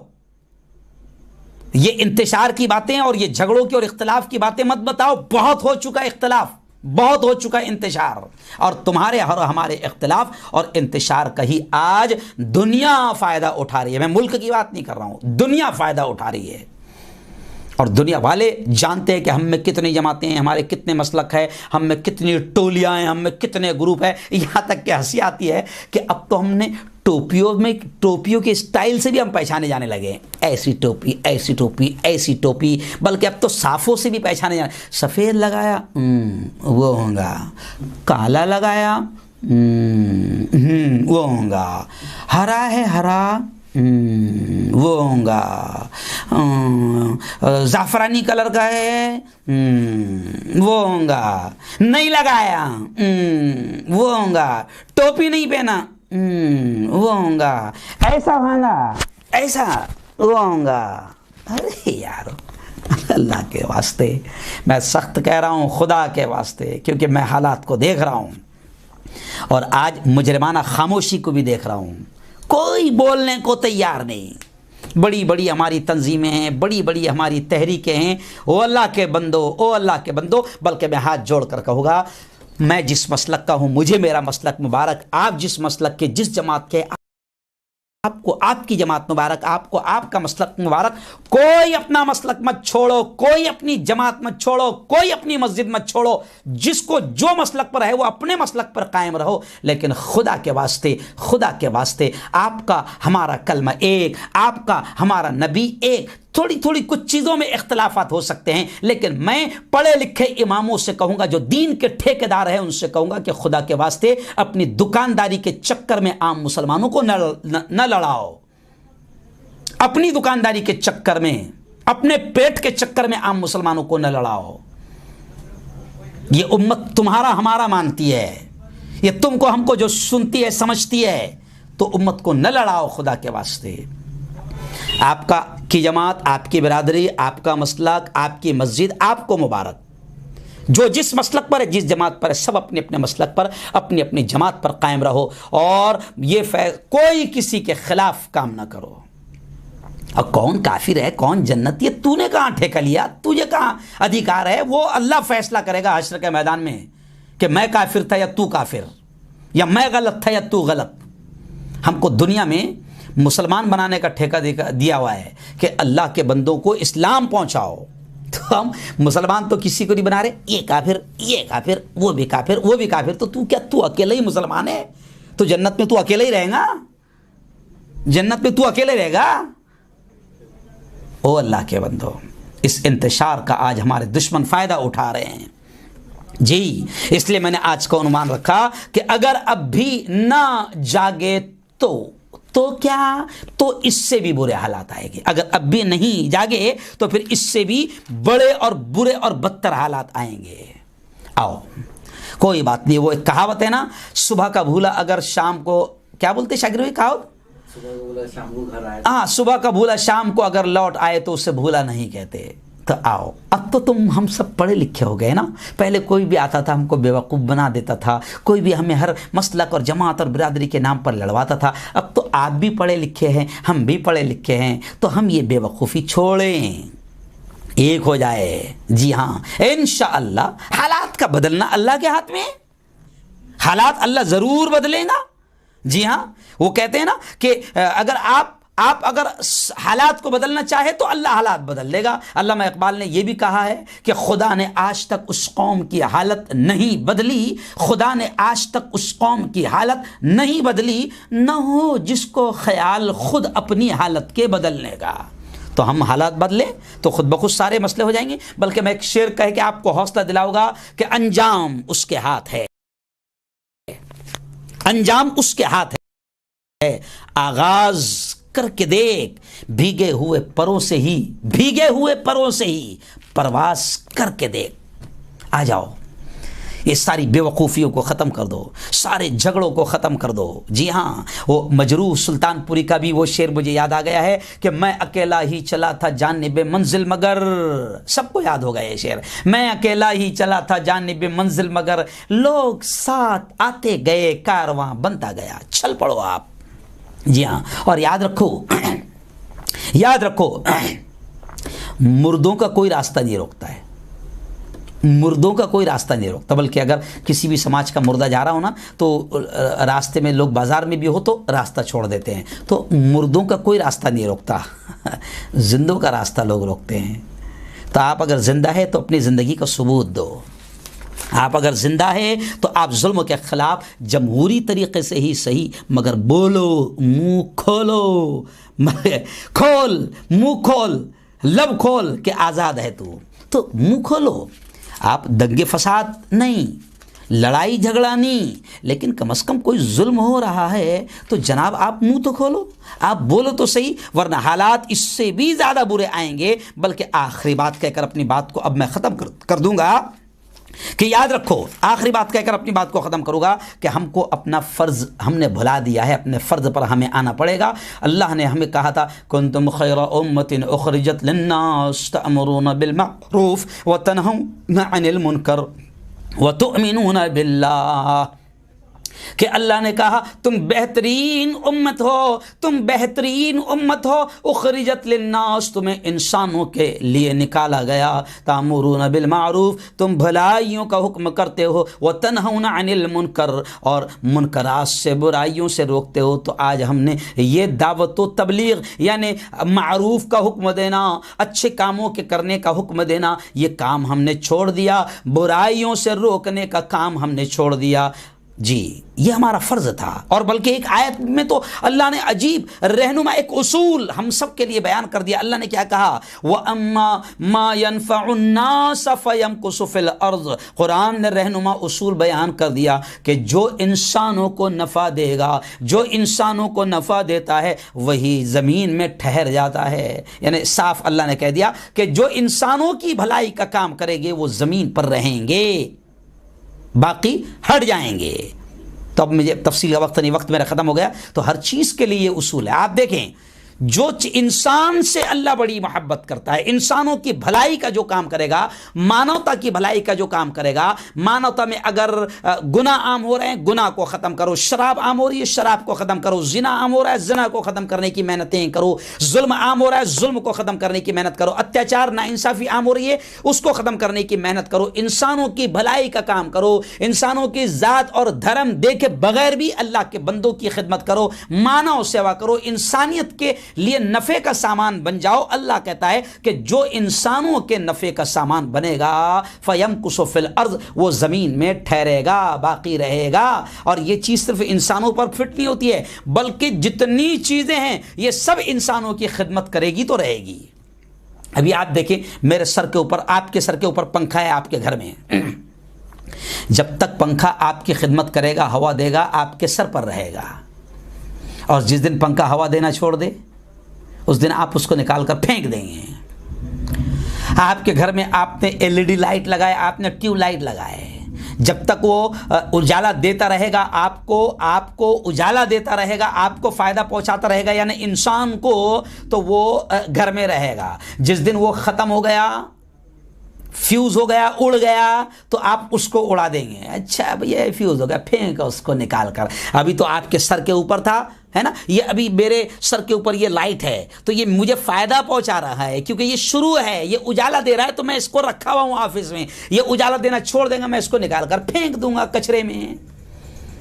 Speaker 1: یہ انتشار کی باتیں اور یہ جھگڑوں کی اور اختلاف کی باتیں مت بتاؤ. بہت ہو چکا اختلاف, بہت ہو چکا انتشار, اور تمہارے اور ہمارے اختلاف اور انتشار کا ہی آج دنیا فائدہ اٹھا رہی ہے. میں ملک کی بات نہیں کر رہا ہوں, دنیا فائدہ اٹھا رہی ہے. اور دنیا والے جانتے ہیں کہ ہم میں کتنی جماعتیں ہیں, ہمارے کتنے مسلک ہیں, ہم میں کتنی ٹولیاں ہیں, ہم میں کتنے گروپ ہیں. یہاں تک کہ ہنسی آتی ہے کہ اب تو ہم نے ٹوپیوں کے اسٹائل سے بھی ہم پہچانے جانے لگے ہیں. ایسی ٹوپی, ایسی ٹوپی, ایسی ٹوپی, بلکہ اب تو صافوں سے بھی پہچانے جانے. سفید لگایا وہ ہوگا, کالا لگایا وہ ہوگا, ہرا ہے ہرا وہ ہوں گا زعفرانی کلر کا ہے، وہ ہوں گا نہیں لگایا، وہ ہوں گا ٹوپی نہیں پہنا، وہ ہوں گا ایسا ہوگا، ایسا وہ ہوں گا۔ ارے یار اللہ کے واسطے میں سخت کہہ رہا ہوں، خدا کے واسطے، کیونکہ میں حالات کو دیکھ رہا ہوں اور آج مجرمانہ خاموشی کو بھی دیکھ رہا ہوں، کوئی بولنے کو تیار نہیں۔ بڑی بڑی ہماری تنظیمیں ہیں، بڑی بڑی ہماری تحریکیں ہیں، او اللہ کے بندو، او اللہ کے بندو، بلکہ میں ہاتھ جوڑ کر کہوں گا، میں جس مسلک کا ہوں مجھے میرا مسلک مبارک، آپ جس مسلک کے جس جماعت کے آپ کو آپ کی جماعت مبارک، آپ کو آپ کا مسلک مبارک۔ کوئی اپنا مسلک مت چھوڑو، کوئی اپنی جماعت مت چھوڑو، کوئی اپنی مسجد مت چھوڑو، جس کو جو مسلک پر ہے وہ اپنے مسلک پر قائم رہو، لیکن خدا کے واسطے، خدا کے واسطے آپ کا ہمارا کلمہ ایک، آپ کا ہمارا نبی ایک۔ تھوڑی تھوڑی کچھ چیزوں میں اختلافات ہو سکتے ہیں، لیکن میں پڑھے لکھے اماموں سے کہوں گا، جو دین کے ٹھیکیدار ہیں ان سے کہوں گا کہ خدا کے واسطے اپنی دکانداری کے چکر میں عام مسلمانوں کو نہ لڑاؤ، اپنی دکانداری کے چکر میں، اپنے پیٹ کے چکر میں عام مسلمانوں کو نہ لڑاؤ۔ یہ امت تمہارا ہمارا مانتی ہے، یہ تم کو ہم کو جو سنتی ہے سمجھتی ہے، تو امت کو نہ لڑاؤ خدا کے واسطے۔ آپ کا کی جماعت، آپ کی برادری، آپ کا مسلک، آپ کی مسجد آپ کو مبارک۔ جو جس مسلک پر ہے، جس جماعت پر ہے، سب اپنے اپنے مسلک پر، اپنی اپنی جماعت پر قائم رہو، اور یہ کوئی کسی کے خلاف کام نہ کرو۔ اور کون کافر ہے کون جنتی ہے، تو نے کہاں ٹھیکہ لیا، تجھے کہاں ادھیکار ہے؟ وہ اللہ فیصلہ کرے گا حشر کے میدان میں کہ میں کافر تھا یا تو کافر، یا میں غلط تھا یا تو غلط۔ ہم کو دنیا میں مسلمان بنانے کا ٹھیکہ دیا ہوا ہے کہ اللہ کے بندوں کو اسلام پہنچاؤ، تو ہم مسلمان تو کسی کو نہیں بنا رہے، یہ کافر، یہ کافر، وہ بھی کافر، وہ بھی کافر۔ تو تو کیا تو اکیلا ہی مسلمان ہے؟ تو جنت میں تو اکیلا ہی رہے گا، جنت میں تو اکیلے رہے گا۔ او اللہ کے بندو، اس انتشار کا آج ہمارے دشمن فائدہ اٹھا رہے ہیں جی، اس لیے میں نے آج کا عنوان رکھا کہ اگر اب بھی نہ جاگے تو کیا، تو اس سے بھی برے حالات آئیں گے۔ اگر اب بھی نہیں جاگے تو پھر اس سے بھی بڑے اور برے اور بدتر حالات آئیں گے۔ آؤ کوئی بات نہیں، وہ ایک کہاوت ہے نا، صبح کا بھولا اگر شام کو، کیا بولتے شاگرد بھائی کہاوت؟ صبح کا بھولا شام کو گھر آئے، ہاں صبح کا بھولا شام کو اگر لوٹ آئے تو اسے بھولا نہیں کہتے۔ تو آؤ، اب تو تم ہم سب پڑھے لکھے ہو گئے نا، پہلے کوئی بھی آتا تھا ہم کو بیوقوف بنا دیتا تھا، کوئی بھی ہمیں ہر مسلک اور جماعت اور برادری کے نام پر لڑواتا تھا۔ اب تو آپ بھی پڑھے لکھے ہیں، ہم بھی پڑھے لکھے ہیں، تو ہم یہ بے وقوفی چھوڑیں، ایک ہو جائے۔ جی ہاں، انشاءاللہ حالات کا بدلنا اللہ کے ہاتھ میں ہے، حالات اللہ ضرور بدلے گا۔ جی ہاں، وہ کہتے ہیں نا کہ اگر آپ اگر حالات کو بدلنا چاہے تو اللہ حالات بدل دے گا۔ علامہ اقبال نے یہ بھی کہا ہے کہ خدا نے آج تک اس قوم کی حالت نہیں بدلی، خدا نے آج تک اس قوم کی حالت نہیں بدلی، نہ ہو جس کو خیال خود اپنی حالت کے بدلنے کا۔ تو ہم حالات بدلیں تو خود بخود سارے مسئلے ہو جائیں گے۔ بلکہ میں ایک شعر کہہ کے آپ کو حوصلہ دلاؤں گا کہ انجام اس کے ہاتھ ہے، انجام اس کے ہاتھ ہے، آغاز کر کے دیکھ، بھیگے ہوئے پروں سے ہی، بھیگے ہوئے پروں سے ہی پرواز کر کے دیکھ۔ آ جاؤ، یہ ساری بے وقوفیوں کو ختم کر دو، سارے جھگڑوں کو ختم کر دو۔ جی ہاں، وہ مجروح سلطان پوری کا بھی وہ شعر مجھے یاد آ گیا ہے کہ میں اکیلا ہی چلا تھا جانب منزل مگر، سب کو یاد ہوگا یہ شعر، میں اکیلا ہی چلا تھا جانب منزل مگر، لوگ ساتھ آتے گئے کارواں بنتا گیا۔ چل پڑو آپ۔ جی ہاں، اور یاد رکھو، یاد رکھو، مردوں کا کوئی راستہ نہیں روکتا ہے، مردوں کا کوئی راستہ نہیں روکتا، بلکہ اگر کسی بھی سماج کا مردہ جا رہا ہو نا تو راستے میں لوگ بازار میں بھی ہو تو راستہ چھوڑ دیتے ہیں، تو مردوں کا کوئی راستہ نہیں روکتا، زندوں کا راستہ لوگ روکتے ہیں۔ تو آپ اگر زندہ ہے تو اپنی زندگی کا ثبوت دو، آپ اگر زندہ ہے تو آپ ظلم کے خلاف جمہوری طریقے سے ہی صحیح مگر بولو، منہ کھولو، کھول منہ کھول، لب کھول کہ آزاد ہے تو منہ کھولو۔ آپ دنگے فساد نہیں، لڑائی جھگڑا نہیں، لیکن کم از کم کوئی ظلم ہو رہا ہے تو جناب آپ منہ تو کھولو، آپ بولو تو صحیح، ورنہ حالات اس سے بھی زیادہ برے آئیں گے۔ بلکہ آخری بات کہہ کر اپنی بات کو اب میں ختم کر دوں گا کہ یاد رکھو، آخری بات کہہ کر اپنی بات کو ختم کروں گا کہ ہم کو اپنا فرض ہم نے بھلا دیا ہے، اپنے فرض پر ہمیں آنا پڑے گا۔ اللہ نے ہمیں کہا تھا کنتم خیر امۃ اخرجت للناس تأمرون بالمعروف وتنہون عن المنکر وتؤمنون باللہ، کہ اللہ نے کہا تم بہترین امت ہو، تم بہترین امت ہو، اخرجت للناس، تمہیں انسانوں کے لیے نکالا گیا، تامرون بالمعروف، تم بھلائیوں کا حکم کرتے ہو، وتنہون عن المنکر، اور منکرات سے برائیوں سے روکتے ہو۔ تو آج ہم نے یہ دعوت و تبلیغ یعنی معروف کا حکم دینا، اچھے کاموں کے کرنے کا حکم دینا، یہ کام ہم نے چھوڑ دیا، برائیوں سے روکنے کا کام ہم نے چھوڑ دیا۔ جی یہ ہمارا فرض تھا، اور بلکہ ایک آیت میں تو اللہ نے عجیب رہنما ایک اصول ہم سب کے لیے بیان کر دیا۔ اللہ نے کیا کہا؟ وَأَمَّا مَا يَنْفَعُ النَّاسَ فَيَمْكُثُ فِي الْأَرْضِ، قرآن نے رہنما اصول بیان کر دیا کہ جو انسانوں کو نفع دے گا، جو انسانوں کو نفع دیتا ہے وہی زمین میں ٹھہر جاتا ہے۔ یعنی صاف اللہ نے کہہ دیا کہ جو انسانوں کی بھلائی کا کام کریں گے وہ زمین پر رہیں گے، باقی ہٹ جائیں گے۔ تو اب مجھے تفصیل کا وقت نہیں، وقت میرا ختم ہو گیا، تو ہر چیز کے لیے یہ اصول ہے۔ آپ دیکھیں جو انسان سے اللہ بڑی محبت کرتا ہے، انسانوں کی بھلائی کا جو کام کرے گا، مانوتا کی بھلائی کا جو کام کرے گا، مانوتا میں اگر گناہ عام ہو رہے ہیں گناہ کو ختم کرو، شراب عام ہو رہی ہے شراب کو ختم کرو، زنا عام ہو رہا ہے زنا کو ختم کرنے کی محنتیں کرو، ظلم عام ہو رہا ہے ظلم کو ختم کرنے کی محنت کرو، اتیاچار ناانصافی عام ہو رہی ہے اس کو ختم کرنے کی محنت کرو، انسانوں کی بھلائی کا کام کرو، انسانوں کی ذات اور دھرم دیکھے بغیر بھی اللہ کے بندوں کی خدمت کرو، مانو سیوا کرو، انسانیت کے لیے نفع کا سامان بن جاؤ۔ اللہ کہتا ہے کہ جو انسانوں کے نفع کا سامان بنے گا فَيَمْكُثُ فِي الْأَرْضِ، وہ زمین میں ٹھہرے گا، باقی رہے گا۔ اور یہ چیز صرف انسانوں پر فٹ نہیں ہوتی ہے، بلکہ جتنی چیزیں ہیں یہ سب انسانوں کی خدمت کرے گی تو رہے گی۔ ابھی آپ دیکھیں میرے سر کے اوپر، آپ کے سر کے اوپر پنکھا ہے آپ کے گھر میں، جب تک پنکھا آپ کی خدمت کرے گا، ہوا دے گا، آپ کے سر پر رہے گا، اور جس دن پنکھا ہوا دینا چھوڑ دے اس دن آپ اس کو نکال کر پھینک دیں گے۔ آپ کے گھر میں آپ نے LED لائٹ لگائے، آپ نے ٹیوب لائٹ لگائے، جب تک وہ اجالا دیتا رہے گا، آپ کو اجالا دیتا رہے گا، آپ کو فائدہ پہنچاتا رہے گا، یعنی انسان کو، تو وہ گھر میں رہے گا۔ جس دن وہ ختم ہو گیا، فیوز ہو گیا، اڑ گیا، تو آپ اس کو اڑا دیں گے۔ اچھا اب یہ فیوز ہو گیا، پھینک اس کو نکال کر، ابھی تو آپ کے سر کے اوپر تھا، ہے نا، یہ ابھی میرے سر کے اوپر یہ لائٹ ہے تو یہ مجھے فائدہ پہنچا رہا ہے کیونکہ یہ شروع ہے، یہ اجالا دے رہا ہے، تو میں اس کو رکھا ہوا ہوں آفس میں، یہ اجالا دینا چھوڑ دے گا میں اس کو نکال کر پھینک دوں گا کچرے میں۔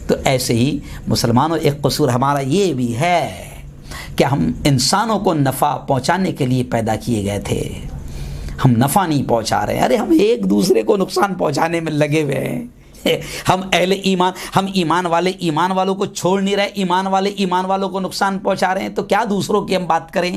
Speaker 1: تو ایسے ہی مسلمانوں ایک قصور ہمارا یہ بھی ہے کہ ہم انسانوں کو نفع پہنچانے کے لیے پیدا کیے گئے تھے، ہم نفع نہیں پہنچا رہے ہیں، ارے ہم ایک دوسرے کو نقصان پہنچانے میں لگے ہوئے ہیں۔ ہم اہل ایمان، ہم ایمان والے ایمان والوں کو چھوڑ نہیں رہے، ایمان والے ایمان والوں کو نقصان پہنچا رہے ہیں، تو کیا دوسروں کی ہم بات کریں؟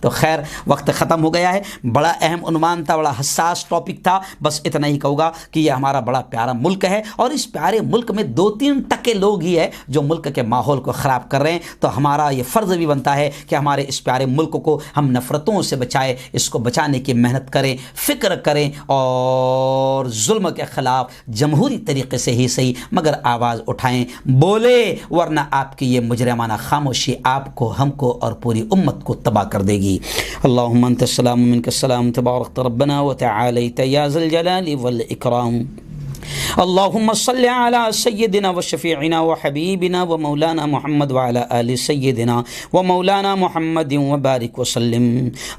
Speaker 1: تو خیر وقت ختم ہو گیا ہے، بڑا اہم عنوان تھا، بڑا حساس ٹاپک تھا، بس اتنا ہی کہوں گا کہ یہ ہمارا بڑا پیارا ملک ہے، اور اس پیارے ملک میں 2-3% لوگ ہی ہے جو ملک کے ماحول کو خراب کر رہے ہیں۔ تو ہمارا یہ فرض بھی بنتا ہے کہ ہمارے اس پیارے ملک کو ہم نفرتوں سے بچائے، اس کو بچانے کی محنت کریں، فکر کریں، اور ظلم کے خلاف جمہوری طریقے سے ہی صحیح مگر آواز اٹھائیں، بولے، ورنہ آپ کی یہ مجرمانہ خاموشی آپ کو، ہم کو اور پوری امت کو تباہ کر دے گی۔ اللہم انت السلام منک السلام تبارکت ربنا وتعالیت یا ذا الجلال والاکرام۔ اللہم صل علی سیدنا و شفیعنا و حبیبنا و مولانا محمد وعلی آل سیدنا و مولانا محمد وبارک وسلم۔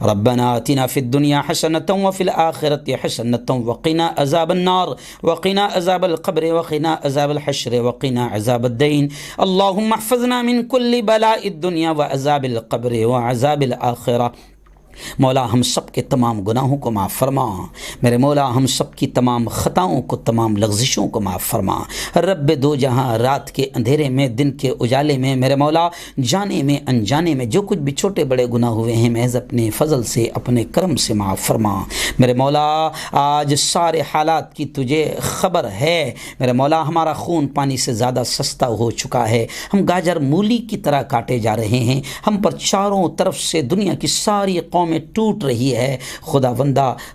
Speaker 1: ربنا آتنا فی الدنیا حسنة وفی الآخرة حسنة وقنا عذاب النار وقنا عذاب القبر وقنا عذاب الحشر وقنا عذاب الدین۔ اللہم احفظنا من کل بلاء الدنیا وعذاب القبر وعذاب الآخرة مولا ہم سب کے تمام گناہوں کو معاف فرما، میرے مولا ہم سب کی تمام خطاؤں کو، تمام لغزشوں کو معاف فرما۔ رب دو جہاں، رات کے اندھیرے میں، دن کے اجالے میں، میرے مولا جانے میں انجانے میں جو کچھ بھی چھوٹے بڑے گناہ ہوئے ہیں محض اپنے فضل سے، اپنے کرم سے معاف فرما۔ میرے مولا آج سارے حالات کی تجھے خبر ہے، میرے مولا ہمارا خون پانی سے زیادہ سستا ہو چکا ہے، ہم گاجر مولی کی طرح کاٹے جا رہے ہیں، ہم پر چاروں طرف سے دنیا کی ساری قومیں ٹوٹ رہی ہے۔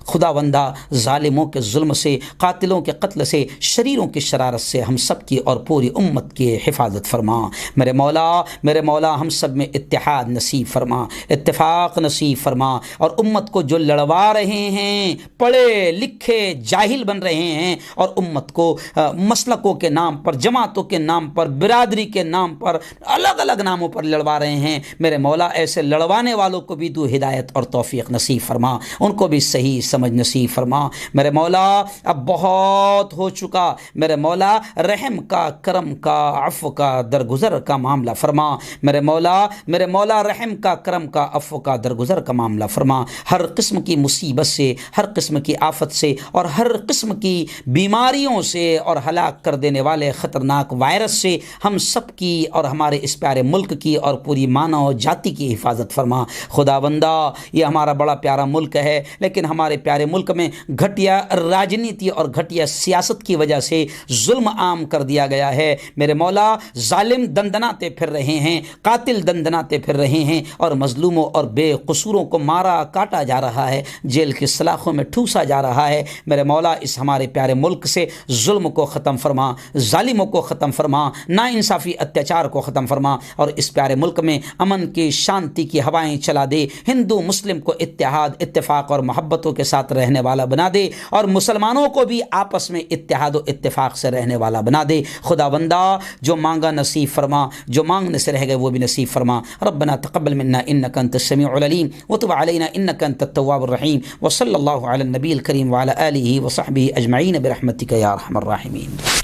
Speaker 1: خداوندہ ظالموں کے ظلم سے، قاتلوں کے قتل سے، شریروں کی شرارت سے ہم سب کی اور پوری امت کی حفاظت فرما۔ میرے مولا ہم سب میں اتحاد نصیب فرما، اتفاق نصیب فرما، اور امت کو جو لڑوا رہے ہیں، پڑھے لکھے جاہل بن رہے ہیں اور امت کو مسلکوں کے نام پر، جماعتوں کے نام پر، برادری کے نام پر، الگ الگ ناموں پر لڑوا رہے ہیں، میرے مولا ایسے لڑوانے والوں کو بھی تو ہدایت اور توفیق نصیب فرما، ان کو بھی صحیح سمجھ نصیب فرما۔ میرے مولا اب بہت ہو چکا، میرے مولا رحم کا، کرم کا، عفو کا، درگزر کا معاملہ فرما۔ میرے مولا رحم کا، کرم کا، عفو کا، درگزر کا معاملہ فرما۔ ہر قسم کی مصیبت سے، ہر قسم کی آفت سے اور ہر قسم کی بیماریوں سے اور ہلاک کر دینے والے خطرناک وائرس سے ہم سب کی اور ہمارے اس پیارے ملک کی اور پوری مانو جاتی کی حفاظت فرما۔ خداوندہ یہ ہمارا بڑا پیارا ملک ہے، لیکن ہمارے پیارے ملک میں گھٹیا راجنیتی اور گھٹیا سیاست کی وجہ سے ظلم عام کر دیا گیا ہے۔ میرے مولا ظالم دندناتے پھر رہے ہیں، قاتل دندناتے پھر رہے ہیں، اور مظلوموں اور بے قصوروں کو مارا کاٹا جا رہا ہے، جیل کی سلاخوں میں ٹھوسا جا رہا ہے۔ میرے مولا اس ہمارے پیارے ملک سے ظلم کو ختم فرما، ظالموں کو ختم فرما، ناانصافی اتیاچار کو ختم فرما، اور اس پیارے ملک میں امن کی، شانتی کی ہوائیں چلا دے، ہندو مسلم کو اتحاد، اتفاق اور محبتوں کے ساتھ رہنے والا بنا دے، اور مسلمانوں کو بھی آپس میں اتحاد و اتفاق سے رہنے والا بنا دے۔ خداوندہ جو مانگا نصیب فرما، جو مانگنے سے رہ گئے وہ بھی نصیب فرما۔ ربنا تقبل منا انک انت السمیع العلیم وتب علینا انک انت التواب الرحیم، وصلی اللہ علی النبی الکریم وعلی آلہ وصحبہ اجمعین برحمتک یا ارحم الراحمین۔